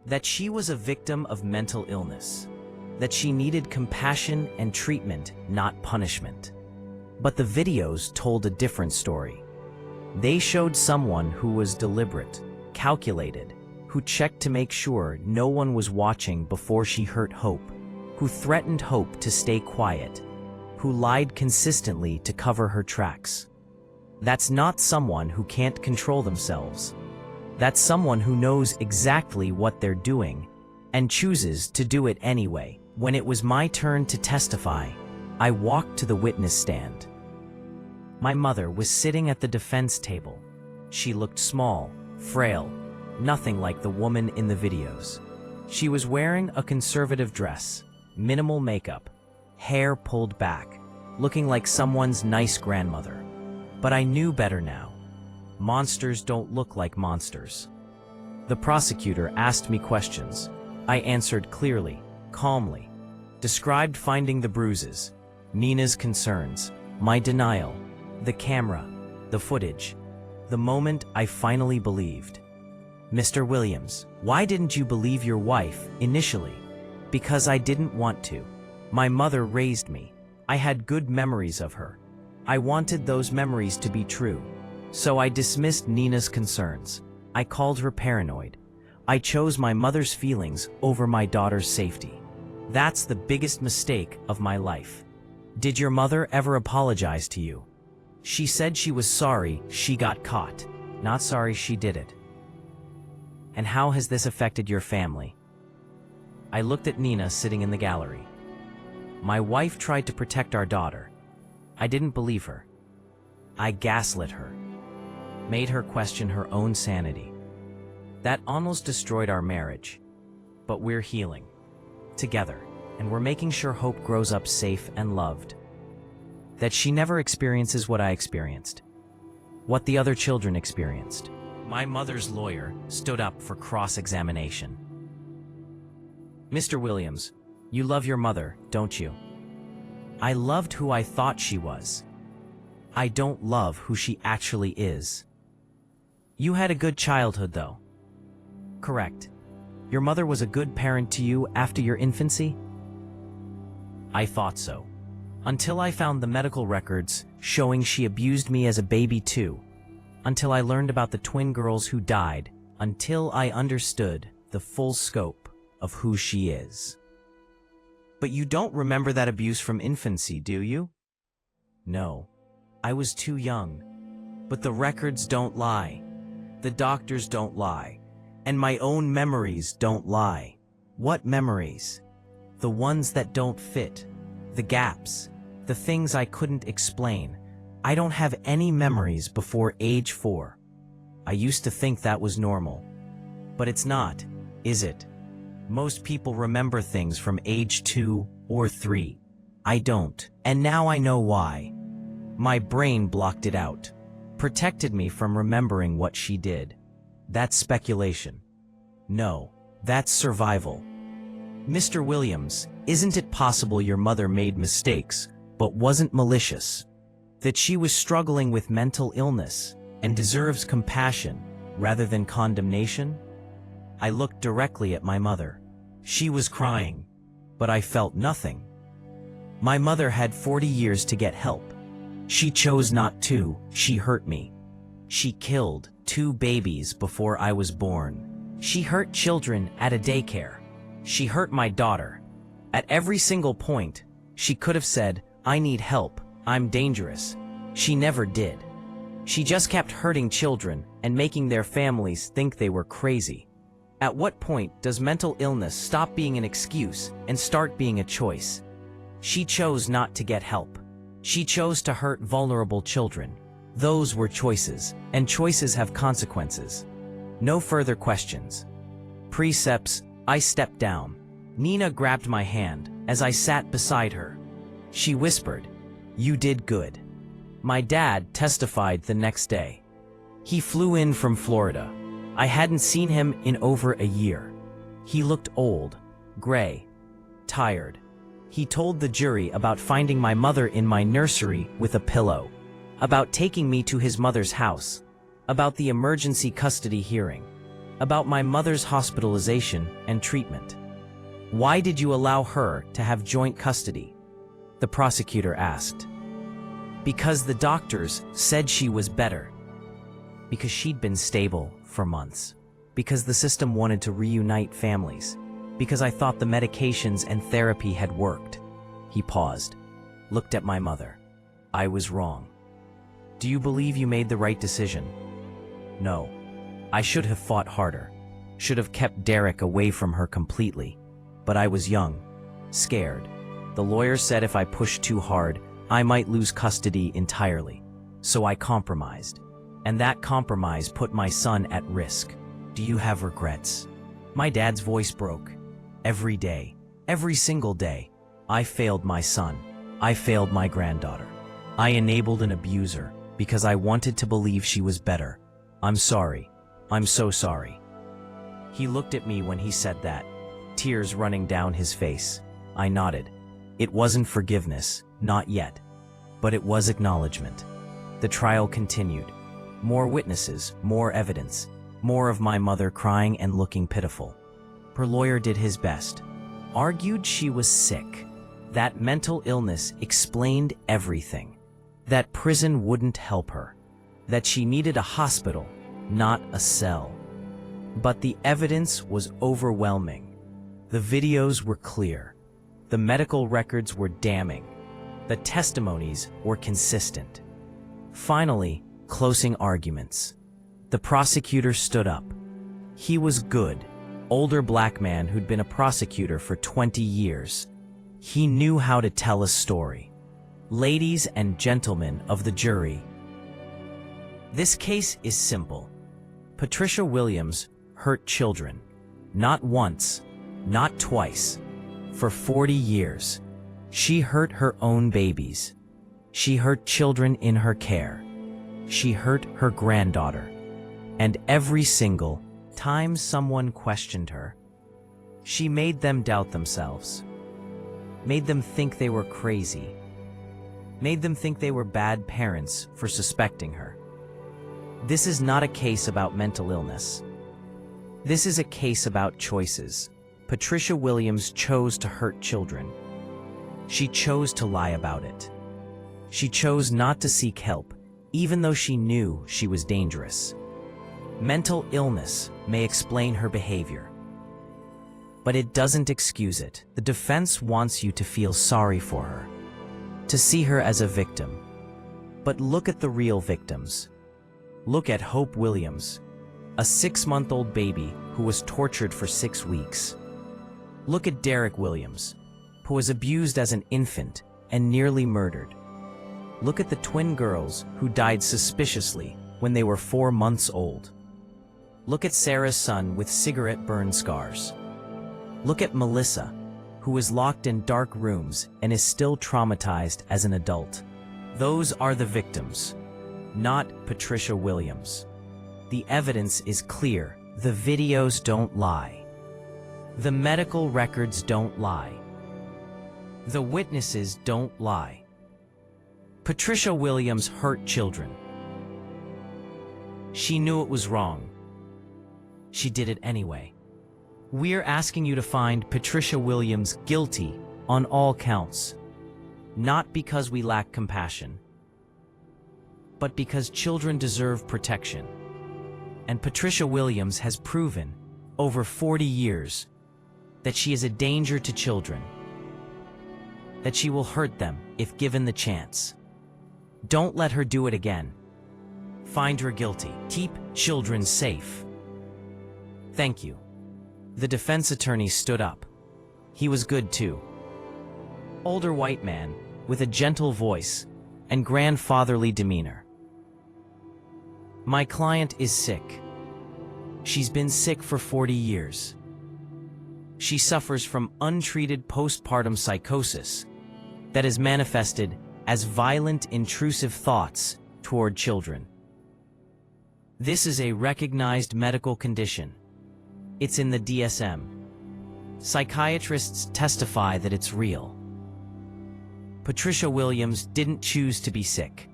that she was a victim of mental illness, that she needed compassion and treatment, not punishment. But the videos told a different story. They showed someone who was deliberate, calculated, who checked to make sure no one was watching before she hurt Hope, who threatened Hope to stay quiet, who lied consistently to cover her tracks. That's not someone who can't control themselves. That's someone who knows exactly what they're doing and chooses to do it anyway. When it was my turn to testify, I walked to the witness stand. My mother was sitting at the defense table. She looked small, frail, nothing like the woman in the videos. She was wearing a conservative dress, minimal makeup, hair pulled back, looking like someone's nice grandmother. But I knew better now. Monsters don't look like monsters. The prosecutor asked me questions. I answered clearly, calmly, described finding the bruises, Nina's concerns, my denial, the camera, the footage, the moment I finally believed. Mr. Williams, why didn't you believe your wife initially? Because I didn't want to. My mother raised me. I had good memories of her. I wanted those memories to be true. So I dismissed Nina's concerns. I called her paranoid. I chose my mother's feelings over my daughter's safety. That's the biggest mistake of my life. Did your mother ever apologize to you? She said she was sorry she got caught, not sorry she did it. And how has this affected your family? I looked at Nina sitting in the gallery. My wife tried to protect our daughter. I didn't believe her. I gaslit her, made her question her own sanity. That almost destroyed our marriage. But we're healing. Together. And we're making sure Hope grows up safe and loved. That she never experiences what I experienced. What the other children experienced. My mother's lawyer stood up for cross-examination. Mr. Williams, you love your mother, don't you? I loved who I thought she was. I don't love who she actually is. You had a good childhood, though. Correct. Your mother was a good parent to you after your infancy? I thought so. Until I found the medical records showing she abused me as a baby too. Until I learned about the twin girls who died. Until I understood the full scope of who she is. But you don't remember that abuse from infancy, do you? No. I was too young. But the records don't lie. The doctors don't lie. And my own memories don't lie. What memories? The ones that don't fit. The gaps. The things I couldn't explain. I don't have any memories before age 4. I used to think that was normal. But it's not, is it? Most people remember things from age 2 or 3. I don't. And now I know why. My brain blocked it out. Protected me from remembering what she did. That's speculation. No, that's survival. Mr. Williams, isn't it possible your mother made mistakes, but wasn't malicious? That she was struggling with mental illness and deserves compassion rather than condemnation? I looked directly at my mother. She was crying, but I felt nothing. My mother had 40 years to get help. She chose not to. She hurt me. She killed 2 babies before I was born. She hurt children at a daycare. She hurt my daughter. At every single point, she could have said, I need help, I'm dangerous. She never did. She just kept hurting children and making their families think they were crazy. At what point does mental illness stop being an excuse and start being a choice? She chose not to get help. She chose to hurt vulnerable children. Those were choices, and choices have consequences. No further questions. Precepts, I stepped down. Nina grabbed my hand as I sat beside her. She whispered, "You did good." My dad testified the next day. He flew in from Florida. I hadn't seen him in over a year. He looked old, gray, tired. He told the jury about finding my mother in my nursery with a pillow, about taking me to his mother's house, about the emergency custody hearing, about my mother's hospitalization and treatment. Why did you allow her to have joint custody? The prosecutor asked. Because the doctors said she was better. Because she'd been stable for months. Because the system wanted to reunite families. Because I thought the medications and therapy had worked. He paused, looked at my mother. I was wrong. Do you believe you made the right decision? No. I should have fought harder. Should have kept Derek away from her completely. But I was young, scared. The lawyer said if I pushed too hard, I might lose custody entirely. So I compromised. And that compromise put my son at risk. Do you have regrets? My dad's voice broke. Every day, every single day, I failed my son. I failed my granddaughter. I enabled an abuser because I wanted to believe she was better. I'm sorry. I'm so sorry. He looked at me when he said that, tears running down his face. I nodded. It wasn't forgiveness, not yet. But it was acknowledgement. The trial continued. More witnesses, more evidence, more of my mother crying and looking pitiful. Her lawyer did his best. Argued she was sick. That mental illness explained everything. That prison wouldn't help her. That she needed a hospital, not a cell. But the evidence was overwhelming. The videos were clear. The medical records were damning. The testimonies were consistent. Finally, closing arguments. The prosecutor stood up. He was good. Older black man who'd been a prosecutor for 20 years. He knew how to tell a story. Ladies and gentlemen of the jury, this case is simple. Patricia Williams, hurt children. Not once, not twice. For 40 years, she hurt her own babies. She hurt children in her care. She hurt her granddaughter. And every single time someone questioned her, she made them doubt themselves, made them think they were crazy, made them think they were bad parents for suspecting her. This is not a case about mental illness. This is a case about choices. Patricia Williams chose to hurt children. She chose to lie about it. She chose not to seek help, even though she knew she was dangerous. Mental illness may explain her behavior, but it doesn't excuse it. The defense wants you to feel sorry for her, to see her as a victim. But look at the real victims. Look at Hope Williams, a 6-month-old baby who was tortured for 6 weeks. Look at Derek Williams, who was abused as an infant and nearly murdered. Look at the twin girls who died suspiciously when they were 4 months old. Look at Sarah's son with cigarette burn scars. Look at Melissa, who was locked in dark rooms and is still traumatized as an adult. Those are the victims, not Patricia Williams. The evidence is clear. The videos don't lie. The medical records don't lie. The witnesses don't lie. Patricia Williams hurt children. She knew it was wrong. She did it anyway. We're asking you to find Patricia Williams guilty on all counts, not because we lack compassion, but because children deserve protection. And Patricia Williams has proven, over 40 years, that she is a danger to children, that she will hurt them if given the chance. Don't let her do it again. Find her guilty. Keep children safe. Thank you. The defense attorney stood up. He was good too. Older white man with a gentle voice and grandfatherly demeanor. My client is sick. She's been sick for 40 years. She suffers from untreated postpartum psychosis that is manifested as violent, intrusive thoughts toward children. This is a recognized medical condition. It's in the DSM. Psychiatrists testify that it's real. Patricia Williams didn't choose to be sick.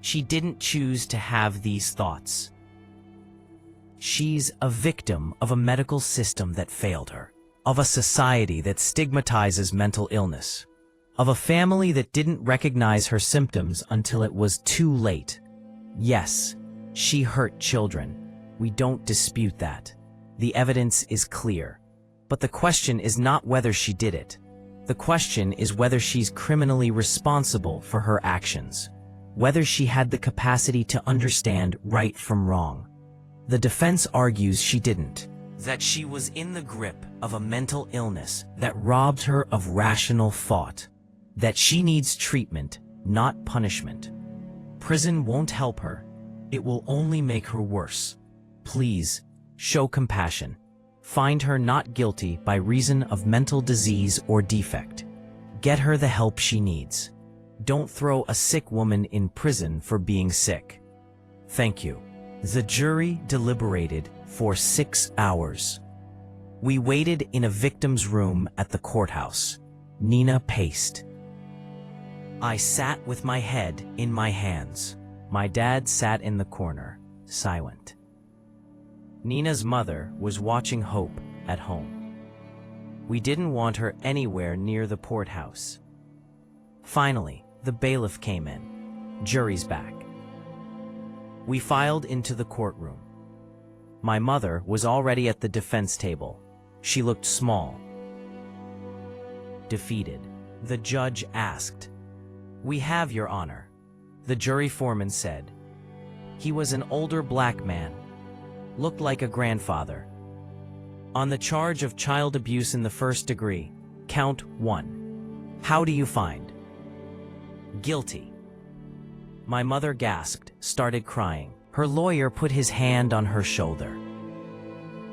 She didn't choose to have these thoughts. She's a victim of a medical system that failed her, of a society that stigmatizes mental illness, of a family that didn't recognize her symptoms until it was too late. Yes, she hurt children. We don't dispute that. The evidence is clear. But the question is not whether she did it. The question is whether she's criminally responsible for her actions, whether she had the capacity to understand right from wrong. The defense argues she didn't, that she was in the grip of a mental illness that robbed her of rational thought, that she needs treatment, not punishment. Prison won't help her. It will only make her worse. Please, show compassion. Find her not guilty by reason of mental disease or defect. Get her the help she needs. Don't throw a sick woman in prison for being sick. Thank you. The jury deliberated for 6 hours. We waited in a victim's room at the courthouse. Nina paced. I sat with my head in my hands. My dad sat in the corner, silent. Nina's mother was watching Hope at home. We didn't want her anywhere near the courthouse. Finally, the bailiff came in. Jury's back. We filed into the courtroom. My mother was already at the defense table. She looked small, defeated. The judge asked, "We have, Your Honor." The jury foreman said. He was an older black man, looked like a grandfather. On the charge of child abuse in the first degree, count 1. How do you find? Guilty. My mother gasped, started crying. Her lawyer put his hand on her shoulder.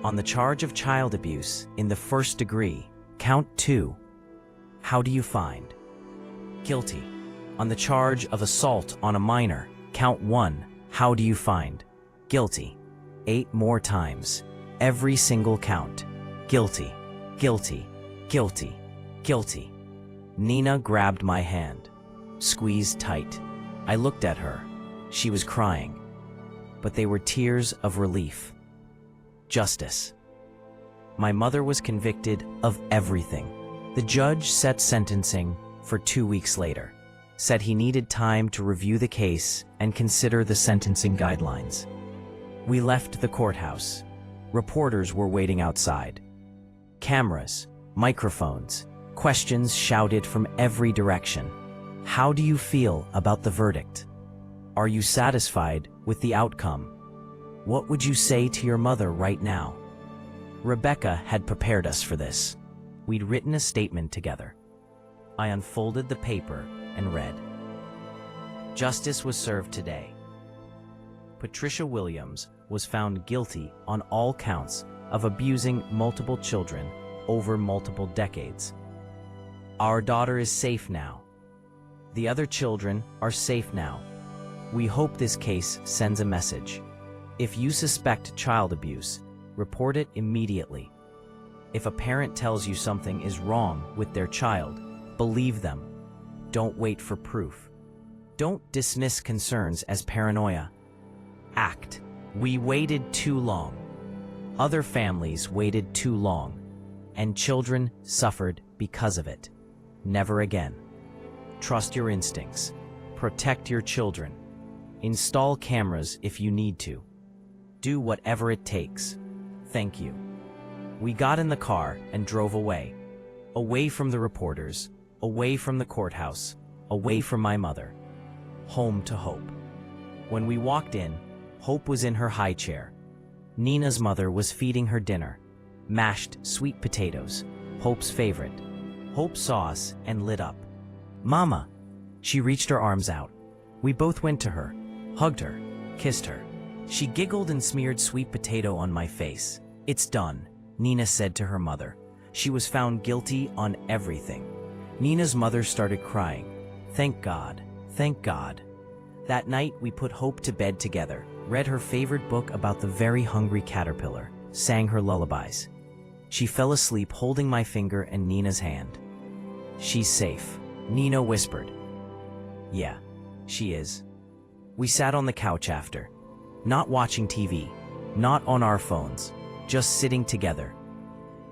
on the charge of child abuse in the first degree, count 2. How do you find? Guilty, on the charge of assault on a minor, count 1. How do you find? Guilty, 8 more times, every single count. Guilty, guilty, guilty, guilty. Nina grabbed my hand, squeezed tight. I looked at her. She was crying, but they were tears of relief. Justice. My mother was convicted of everything. The judge set sentencing for 2 weeks later, said he needed time to review the case and consider the sentencing guidelines. We left the courthouse. Reporters were waiting outside. Cameras, microphones, questions shouted from every direction. How do you feel about the verdict? Are you satisfied with the outcome? What would you say to your mother right now? Rebecca had prepared us for this. We'd written a statement together. I unfolded the paper and read. Justice was served today. Patricia Williams was found guilty on all counts of abusing multiple children over multiple decades. Our daughter is safe now. The other children are safe now. We hope this case sends a message. If you suspect child abuse, report it immediately. If a parent tells you something is wrong with their child, believe them. Don't wait for proof. Don't dismiss concerns as paranoia. Act. We waited too long. Other families waited too long, and children suffered because of it. Never again. Trust your instincts. Protect your children. Install cameras if you need to. Do whatever it takes. Thank you. We got in the car and drove away. Away from the reporters, away from the courthouse, away from my mother. Home to Hope. When we walked in, Hope was in her high chair. Nina's mother was feeding her dinner. Mashed sweet potatoes, Hope's favorite. Hope saw us and lit up. Mama! She reached her arms out. We both went to her, hugged her, kissed her. She giggled and smeared sweet potato on my face. It's done, Nina said to her mother. She was found guilty on everything. Nina's mother started crying. Thank God, thank God. That night we put Hope to bed together, read her favorite book about the very hungry caterpillar, sang her lullabies. She fell asleep holding my finger and Nina's hand. She's safe, Nina whispered. Yeah, she is. We sat on the couch after, not watching TV, not on our phones, just sitting together.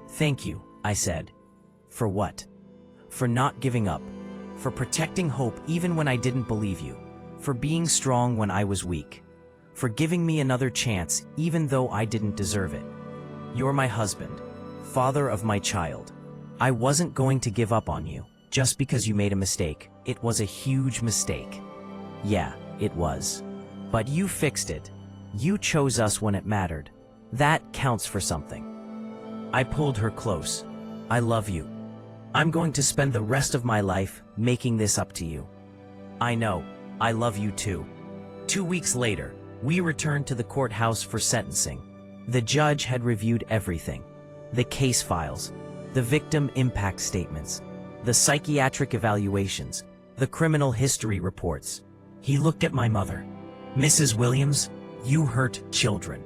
Thank you, I said. For what? For not giving up, for protecting Hope even when I didn't believe you, for being strong when I was weak, for giving me another chance even though I didn't deserve it. You're my husband, father of my child. I wasn't going to give up on you just because you made a mistake. It was a huge mistake. Yeah, it was. But you fixed it. You chose us when it mattered. That counts for something. I pulled her close. I love you. I'm going to spend the rest of my life making this up to you. I know, I love you too. 2 weeks later, we returned to the courthouse for sentencing. The judge had reviewed everything. The case files, the victim impact statements, the psychiatric evaluations, the criminal history reports. He looked at my mother. Mrs. Williams, you hurt children.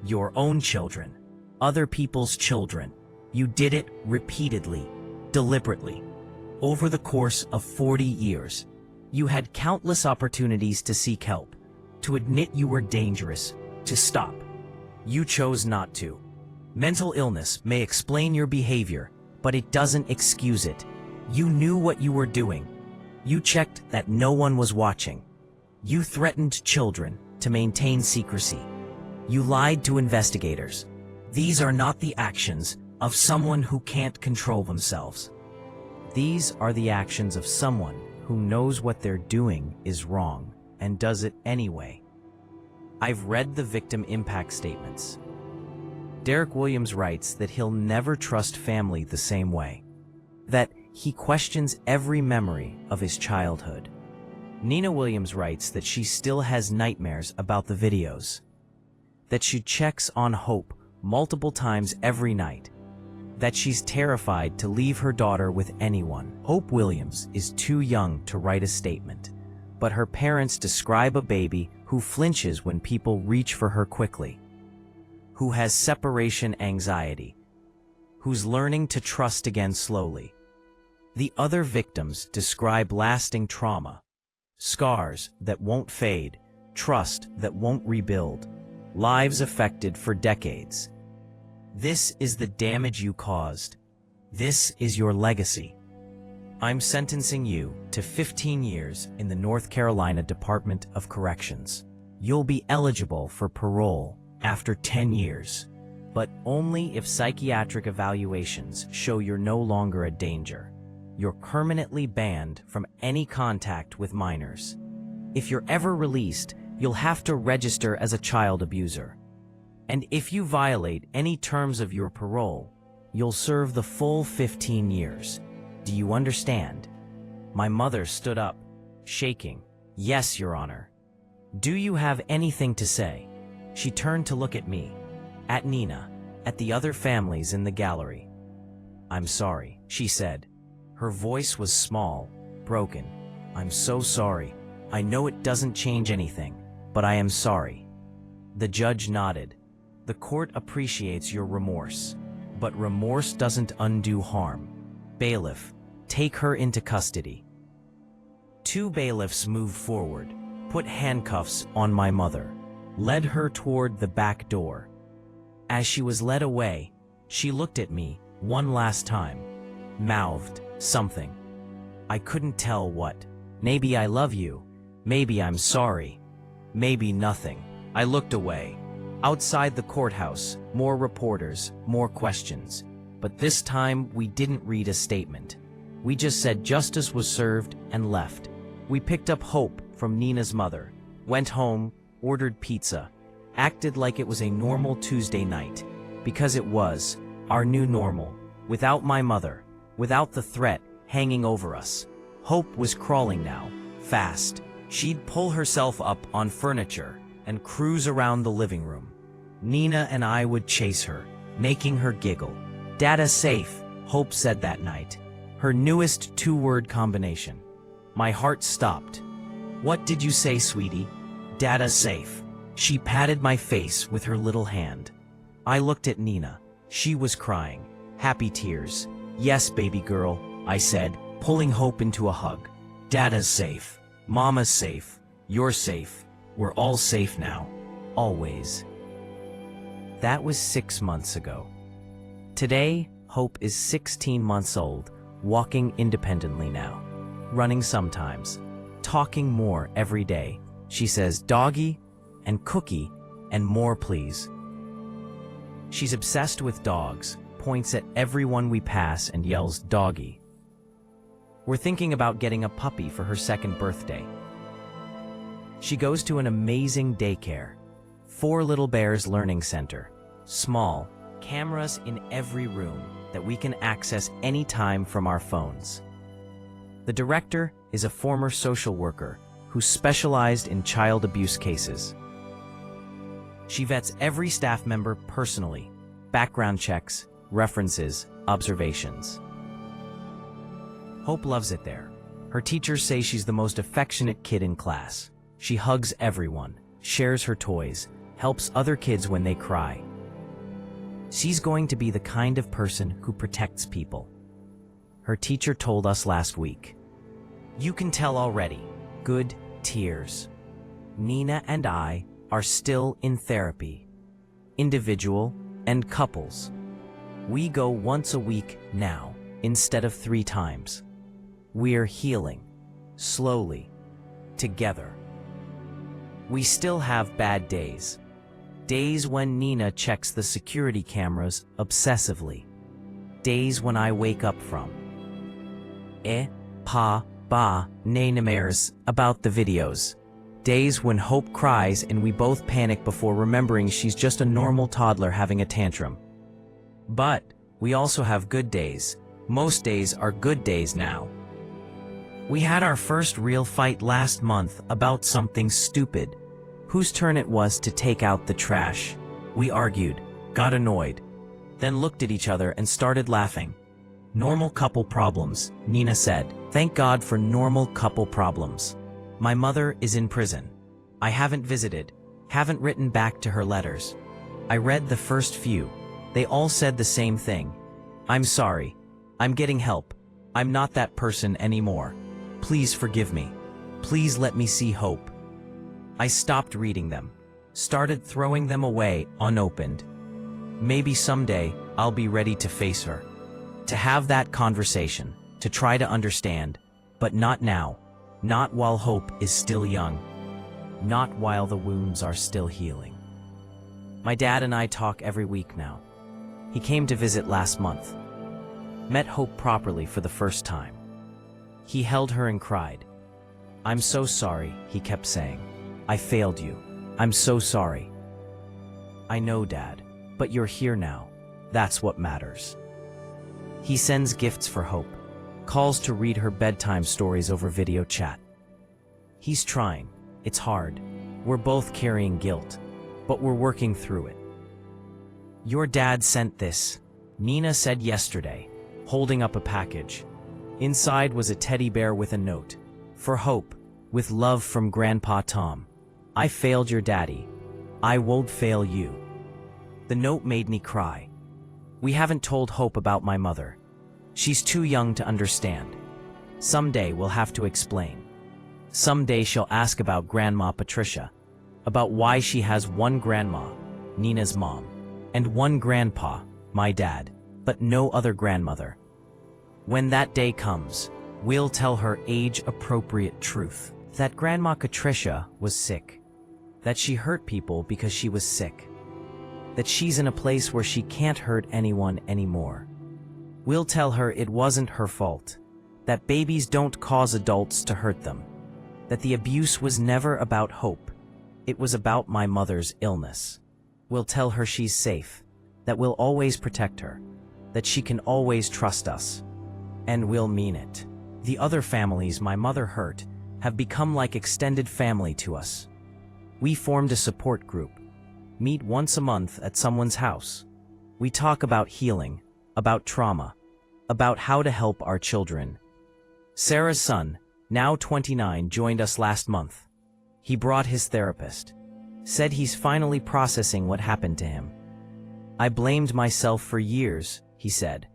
Your own children. Other people's children. You did it repeatedly, deliberately. Over the course of 40 years, you had countless opportunities to seek help, to admit you were dangerous, to stop. You chose not to. Mental illness may explain your behavior, but it doesn't excuse it. You knew what you were doing. You checked that no one was watching. You threatened children to maintain secrecy. You lied to investigators. These are not the actions of someone who can't control themselves. These are the actions of someone who knows what they're doing is wrong and does it anyway. I've read the victim impact statements. Derek Williams writes that he'll never trust family the same way, that he questions every memory of his childhood. Nina Williams writes that she still has nightmares about the videos, that she checks on Hope multiple times every night, that she's terrified to leave her daughter with anyone. Hope Williams is too young to write a statement, but her parents describe a baby who flinches when people reach for her quickly, who has separation anxiety, who's learning to trust again slowly. The other victims describe lasting trauma, scars that won't fade, trust that won't rebuild, lives affected for decades. This is the damage you caused. This is your legacy. I'm sentencing you to 15 years in the North Carolina Department of Corrections. You'll be eligible for parole after 10 years, but only if psychiatric evaluations show you're no longer a danger. You're permanently banned from any contact with minors. If you're ever released, you'll have to register as a child abuser. And if you violate any terms of your parole, you'll serve the full 15 years. Do you understand? My mother stood up, shaking. Yes, Your Honor. Do you have anything to say? She turned to look at me, at Nina, at the other families in the gallery. I'm sorry, she said. Her voice was small, broken. I'm so sorry. I know it doesn't change anything, but I am sorry. The judge nodded. The court appreciates your remorse, but remorse doesn't undo harm. Bailiff, take her into custody. 2 bailiffs moved forward, put handcuffs on my mother, led her toward the back door. As she was led away, she looked at me one last time, mouthed something. I couldn't tell what. Maybe I love you, maybe I'm sorry, maybe nothing. I looked away. Outside the courthouse, more reporters, more questions. But this time, we didn't read a statement. We just said justice was served and left. We picked up Hope from Nina's mother, went home, ordered pizza, acted like it was a normal Tuesday night, because it was, our new normal, without my mother, without the threat hanging over us. Hope was crawling now, fast. She'd pull herself up on furniture and cruise around the living room. Nina and I would chase her, making her giggle. Data safe, Hope said that night. Her newest 2-word combination. My heart stopped. What did you say, sweetie? Data safe. She patted my face with her little hand. I looked at Nina. She was crying. Happy tears. Yes, baby girl, I said, pulling Hope into a hug. Dada's safe. Mama's safe. You're safe. We're all safe now. Always. That was 6 months ago. Today, Hope is 16 months old, walking independently now, running sometimes, talking more every day. She says doggy and cookie and more please. She's obsessed with dogs, points at everyone we pass and yells doggy. We're thinking about getting a puppy for her 2nd birthday. She goes to an amazing daycare, 4 Little Bears Learning Center, small, cameras in every room that we can access anytime from our phones. The director is a former social worker who specialized in child abuse cases. She vets every staff member personally, background checks, references, observations. Hope loves it there. Her teachers say she's the most affectionate kid in class. She hugs everyone, shares her toys, helps other kids when they cry. She's going to be the kind of person who protects people. Her teacher told us last week. You can tell already. Good tears. Nina and I are still in therapy, individual and couples. We go once a week now, instead of 3 times. We're healing, slowly, together. We still have bad days. Days when Nina checks the security cameras obsessively. Days when I wake up from nightmares about the videos. Days when Hope cries and we both panic before remembering she's just a normal toddler having a tantrum. But we also have good days. Most days are good days now. We had our first real fight last month about something stupid. Whose turn it was to take out the trash. We argued, got annoyed, then looked at each other and started laughing. Normal couple problems, Nina said. Thank God for normal couple problems. My mother is in prison. I haven't visited, haven't written back to her letters. I read the first few. They all said the same thing. I'm sorry. I'm getting help. I'm not that person anymore. Please forgive me. Please let me see hope. I stopped reading them, started throwing them away unopened. Maybe someday I'll be ready to face her, to have that conversation, to try to understand, but not now, not while hope is still young, not while the wounds are still healing. My dad and I talk every week now. He came to visit last month. Met Hope properly for the first time. He held her and cried. I'm so sorry, he kept saying. I failed you. I'm so sorry. I know, Dad, but you're here now. That's what matters. He sends gifts for Hope, calls to read her bedtime stories over video chat. He's trying. It's hard. We're both carrying guilt, but we're working through it. Your dad sent this, Nina said yesterday, holding up a package. Inside was a teddy bear with a note. For Hope, with love from Grandpa Tom. I failed your daddy. I won't fail you. The note made me cry. We haven't told Hope about my mother. She's too young to understand. Someday we'll have to explain. Someday she'll ask about Grandma Patricia, about why she has one grandma, Nina's mom, and one grandpa, my dad, but no other grandmother. When that day comes, we'll tell her age-appropriate truth. That Grandma Patricia was sick. That she hurt people because she was sick. That she's in a place where she can't hurt anyone anymore. We'll tell her it wasn't her fault. That babies don't cause adults to hurt them. That the abuse was never about Hope. It was about my mother's illness. We'll tell her she's safe. That we'll always protect her. That she can always trust us. And we'll mean it. The other families my mother hurt have become like extended family to us. We formed a support group. Meet once a month at someone's house. We talk about healing, about trauma, about how to help our children. Sarah's son, now 29, joined us last month. He brought his therapist. Said he's finally processing what happened to him. I blamed myself for years, he said.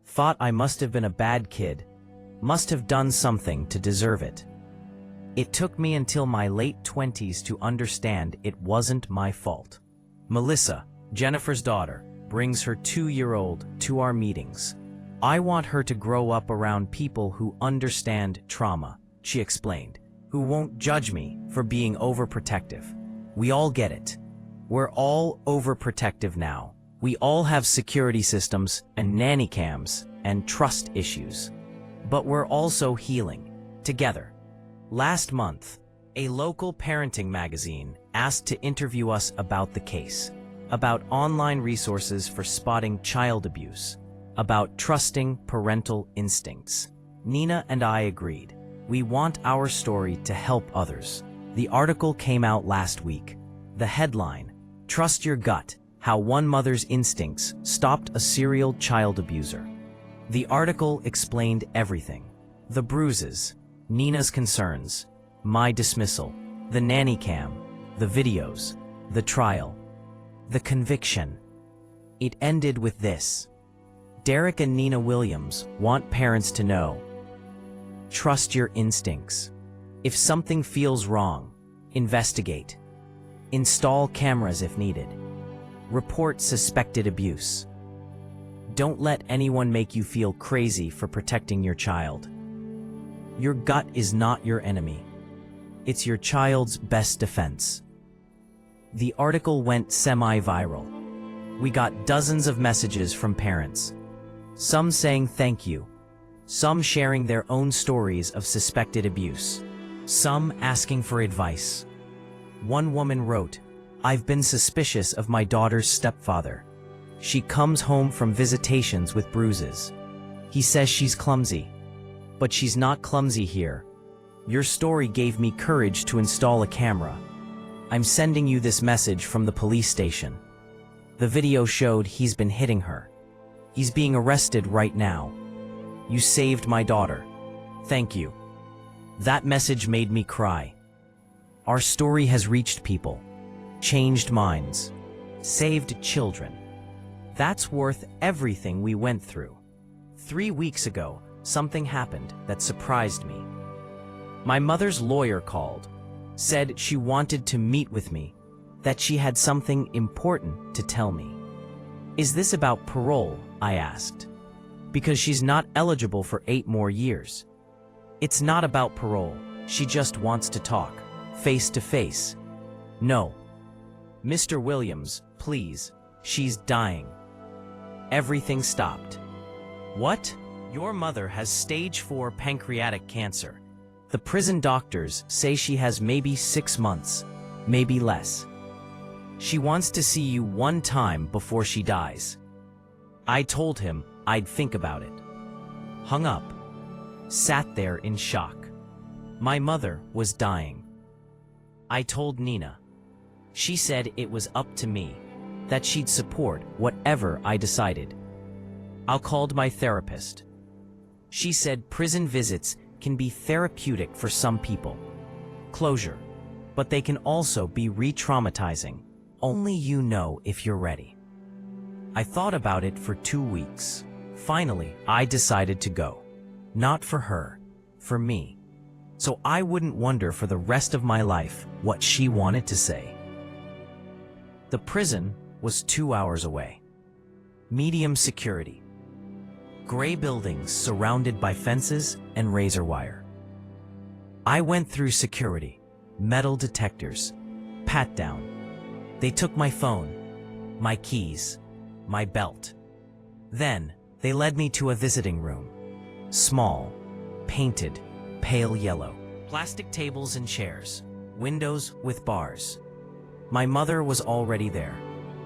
Thought I must have been a bad kid, must have done something to deserve it. It took me until my late 20s to understand it wasn't my fault. Melissa, Jennifer's daughter, brings her 2-year-old to our meetings. I want her to grow up around people who understand trauma, she explained, who won't judge me for being overprotective. We all get it. We're all overprotective now. We all have security systems and nanny cams and trust issues. But we're also healing, together. Last month, a local parenting magazine asked to interview us about the case, about online resources for spotting child abuse, about trusting parental instincts. Nina and I agreed. We want our story to help others. The article came out last week. The headline, Trust Your Gut, How One Mother's Instincts Stopped a Serial Child Abuser. The article explained everything. The bruises, Nina's concerns, my dismissal, the nanny cam, the videos, the trial, the conviction. It ended with this. Derek and Nina Williams want parents to know. Trust your instincts. If something feels wrong, investigate. Install cameras if needed. Report suspected abuse. Don't let anyone make you feel crazy for protecting your child. Your gut is not your enemy. It's your child's best defense. The article went semi-viral. We got dozens of messages from parents. Some saying thank you. Some sharing their own stories of suspected abuse. Some asking for advice. One woman wrote, I've been suspicious of my daughter's stepfather. She comes home from visitations with bruises. He says she's clumsy. But she's not clumsy here. Your story gave me courage to install a camera. I'm sending you this message from the police station. The video showed he's been hitting her. He's being arrested right now. You saved my daughter. Thank you. That message made me cry. Our story has reached people, changed minds, saved children. That's worth everything we went through. 3 weeks ago, something happened that surprised me. My mother's lawyer called, said she wanted to meet with me, that she had something important to tell me. Is this about parole? I asked. Because she's not eligible for 8 more years. It's not about parole. She just wants to talk, face to face. No. Mr. Williams, please. She's dying. Everything stopped. What? Your mother has stage 4 pancreatic cancer. The prison doctors say she has maybe 6 months, maybe less. She wants to see you one time before she dies. I told him I'd think about it. Hung up. Sat there in shock. My mother was dying. I told Nina. She said it was up to me, that she'd support whatever I decided. I called my therapist. She said prison visits can be therapeutic for some people. Closure. But they can also be re-traumatizing. Only you know if you're ready. I thought about it for 2 weeks. Finally, I decided to go. Not for her, for me. So I wouldn't wonder for the rest of my life what she wanted to say. The prison was 2 hours away. Medium security. Gray buildings surrounded by fences and razor wire. I went through security, metal detectors, pat down. They took my phone, my keys, my belt. Then, they led me to a visiting room. Small, painted, pale yellow. Plastic tables and chairs, windows with bars. My mother was already there,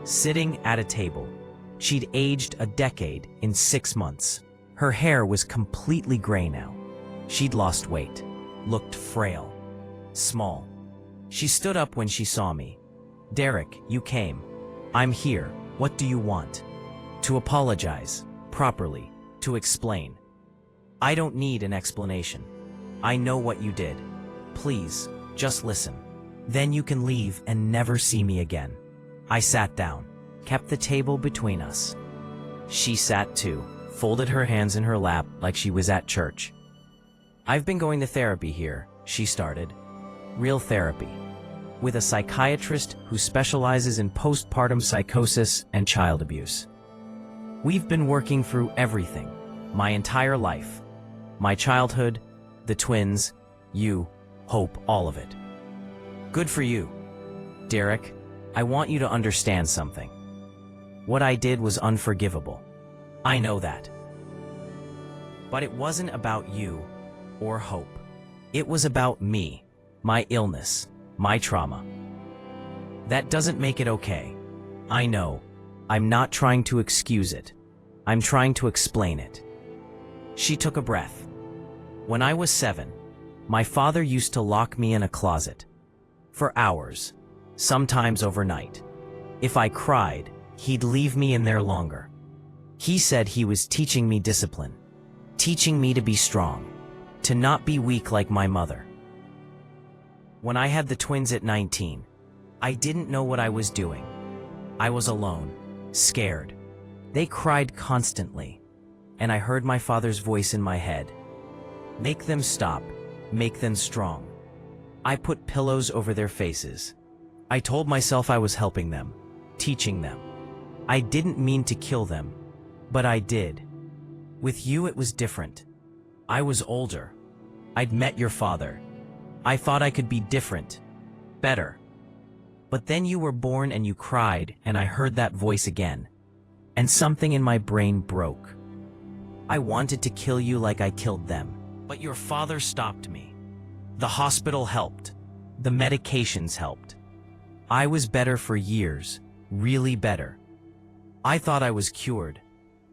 sitting at a table. She'd aged a decade in 6 months. Her hair was completely gray now. She'd lost weight, looked frail, small. She stood up when she saw me. Derek, you came. I'm here. What do you want? To apologize, properly, to explain. I don't need an explanation. I know what you did. Please, just listen. Then you can leave and never see me again. I sat down, kept the table between us. She sat too, folded her hands in her lap like she was at church. I've been going to therapy here, she started. Real therapy. With a psychiatrist who specializes in postpartum psychosis and child abuse. We've been working through everything, my entire life. My childhood, the twins, you, Hope, all of it. Good for you. Derek, I want you to understand something. What I did was unforgivable. I know that. But it wasn't about you or Hope. It was about me, my illness, my trauma. That doesn't make it okay. I know. I'm not trying to excuse it. I'm trying to explain it. She took a breath. When I was 7, my father used to lock me in a closet. For hours, sometimes overnight. If I cried, he'd leave me in there longer. He said he was teaching me discipline, teaching me to be strong, to not be weak like my mother. When I had the twins at 19, I didn't know what I was doing. I was alone, scared. They cried constantly, and I heard my father's voice in my head. Make them stop, make them strong. I put pillows over their faces. I told myself I was helping them, teaching them. I didn't mean to kill them, but I did. With you it was different. I was older. I'd met your father. I thought I could be different, better. But then you were born and you cried, and I heard that voice again. And something in my brain broke. I wanted to kill you like I killed them, but your father stopped me. The hospital helped. The medications helped. I was better for years, really better. I thought I was cured.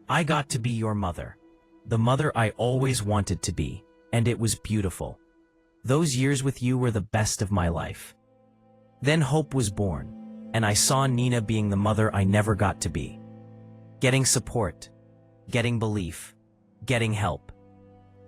I got to be your mother, the mother I always wanted to be, and it was beautiful. Those years with you were the best of my life. Then Hope was born. and I saw Nina being the mother I never got to be. Getting support, getting belief, getting help.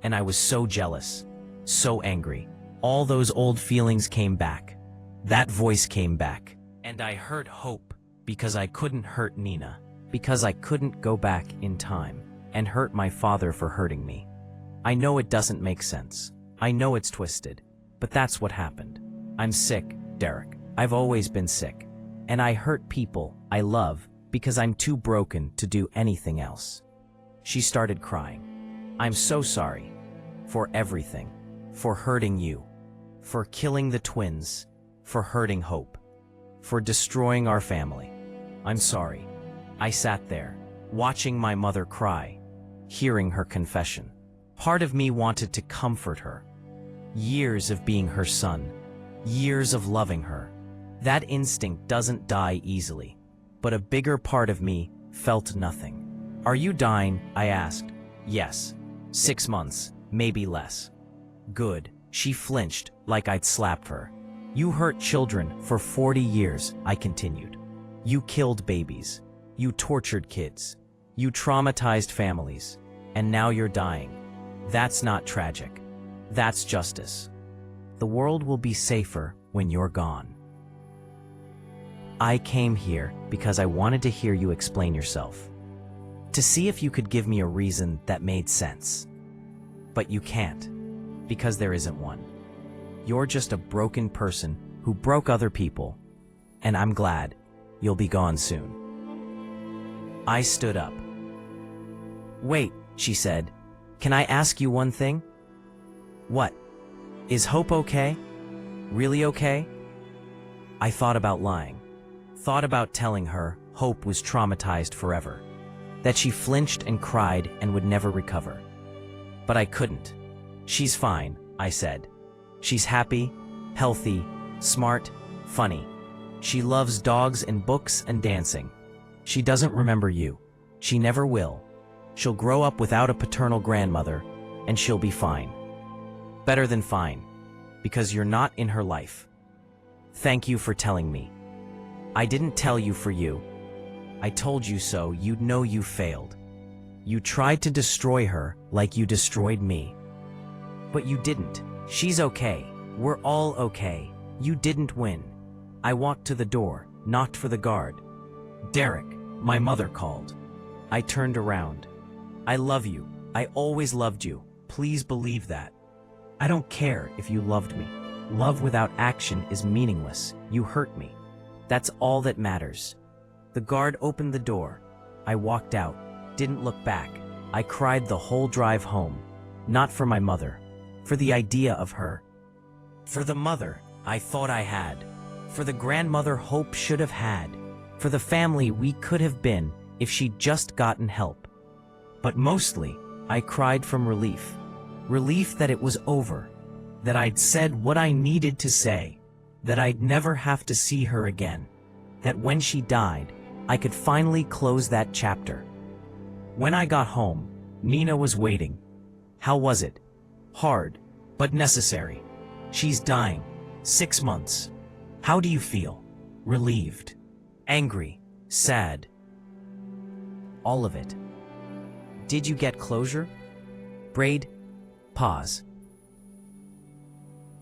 And I was so jealous, so angry. All those old feelings came back. That voice came back. And I hurt hope because I couldn't hurt Nina, because I couldn't go back in time and hurt my father for hurting me. I know it doesn't make sense. I know it's twisted, but that's what happened. I'm sick, Derek. I've always been sick. And I hurt people I love because I'm too broken to do anything else. She started crying. I'm so sorry. For everything. For hurting you. For killing the twins. For hurting Hope. For destroying our family. I'm sorry. I sat there, watching my mother cry, hearing her confession. Part of me wanted to comfort her. Years of being her son. Years of loving her. That instinct doesn't die easily. But a bigger part of me felt nothing. Are you dying? I asked. Yes. 6 months, maybe less. Good. She flinched like I'd slapped her. You hurt children for 40 years, I continued. You killed babies. You tortured kids. You traumatized families. And now you're dying. That's not tragic. That's justice. The world will be safer when you're gone. I came here because I wanted to hear you explain yourself. To see if you could give me a reason that made sense. But you can't, because there isn't one. You're just a broken person who broke other people, and I'm glad you'll be gone soon. I stood up. Wait, she said, can I ask you one thing? What? Is Hope okay? Really okay? I thought about lying. Thought about telling her Hope was traumatized forever. That she flinched and cried and would never recover. But I couldn't. She's fine, I said. She's happy, healthy, smart, funny. She loves dogs and books and dancing. She doesn't remember you. She never will. She'll grow up without a paternal grandmother, and she'll be fine. Better than fine, because you're not in her life. Thank you for telling me. I didn't tell you for you. I told you so you'd know you failed. You tried to destroy her like you destroyed me. But you didn't. She's okay. We're all okay. You didn't win. I walked to the door, knocked for the guard. Derek, my mother called. I turned around. I love you. I always loved you. Please believe that. I don't care if you loved me. Love without action is meaningless. You hurt me. That's all that matters. The guard opened the door. I walked out, didn't look back. I cried the whole drive home. Not for my mother. For the idea of her. For the mother I thought I had. For the grandmother Hope should have had. For the family we could have been if she'd just gotten help. But mostly, I cried from relief. Relief that it was over. That I'd said what I needed to say. That I'd never have to see her again. That when she died, I could finally close that chapter. When I got home, Nina was waiting. How was it? Hard, but necessary. She's dying. 6 months. How do you feel? Relieved. Angry. Sad. All of it. Did you get closure? Braid. Pause.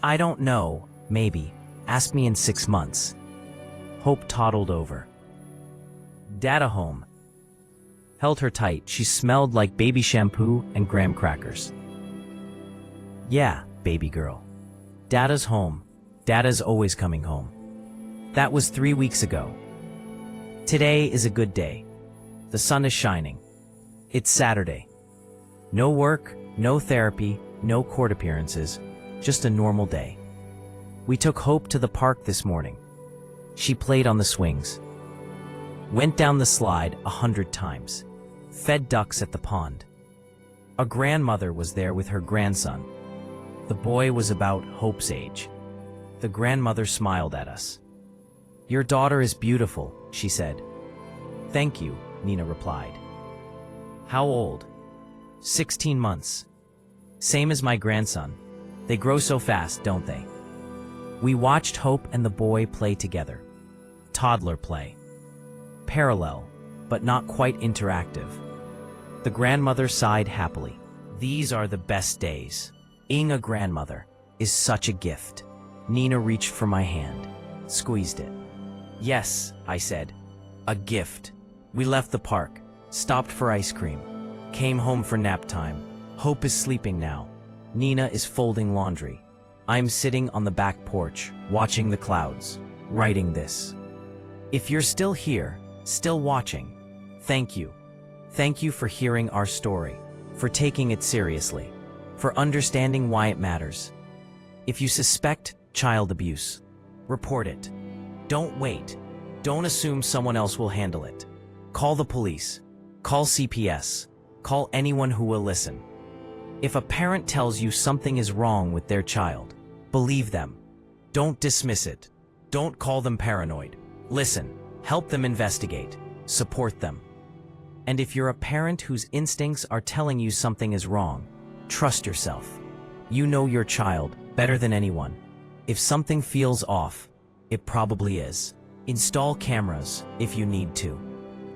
I don't know, maybe. Ask me in 6 months. Hope toddled over. Dada home. Held her tight. She smelled like baby shampoo and graham crackers. Yeah, baby girl. Dada's home. Dada's always coming home. That was 3 weeks ago. Today is a good day. The sun is shining. It's Saturday. No work, no therapy, no court appearances. Just a normal day. We took Hope to the park this morning. She played on the swings. Went down the slide 100 times. Fed ducks at the pond. A grandmother was there with her grandson. The boy was about Hope's age. The grandmother smiled at us. Your daughter is beautiful, she said. Thank you, Nina replied. How old? 16 months. Same as my grandson. They grow so fast, don't they? We watched Hope and the boy play together. toddler play. Parallel, but not quite interactive. The grandmother sighed happily. These are the best days. Being a grandmother is such a gift. Nina reached for my hand, squeezed it. Yes, I said. A gift. We left the park, stopped for ice cream, came home for nap time. Hope is sleeping now. Nina is folding laundry. I'm sitting on the back porch, watching the clouds, writing this. If you're still here, still watching, thank you. Thank you for hearing our story, for taking it seriously, for understanding why it matters. If you suspect child abuse, report it. Don't wait. Don't assume someone else will handle it. Call the police. Call CPS. Call anyone who will listen. If a parent tells you something is wrong with their child, believe them. Don't dismiss it. Don't call them paranoid. Listen, help them investigate, support them. And if you're a parent whose instincts are telling you something is wrong, trust yourself. You know your child better than anyone. If something feels off, it probably is. Install cameras if you need to.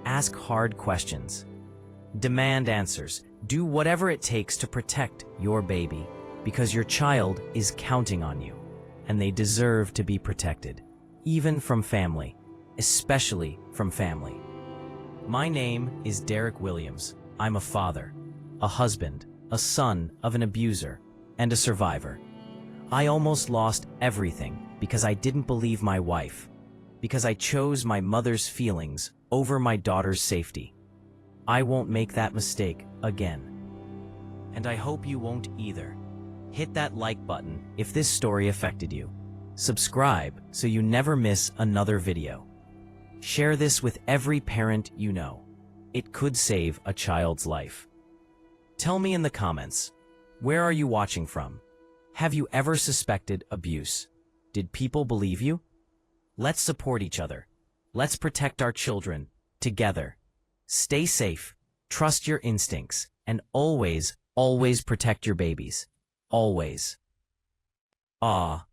Ask hard questions. Demand answers. Do whatever it takes to protect your baby, because your child is counting on you, and they deserve to be protected, even from family, especially from family. My name is Derek Williams. I'm a father, a husband, a son of an abuser, and a survivor. I almost lost everything because I didn't believe my wife, because I chose my mother's feelings over my daughter's safety. I won't make that mistake again. And I hope you won't either. Hit that like button if this story affected you. Subscribe so you never miss another video. Share this with every parent you know. It could save a child's life. Tell me in the comments, where are you watching from? Have you ever suspected abuse? Did people believe you? Let's support each other. Let's protect our children together. Stay safe, trust your instincts, and always, always protect your babies. Always. Ah.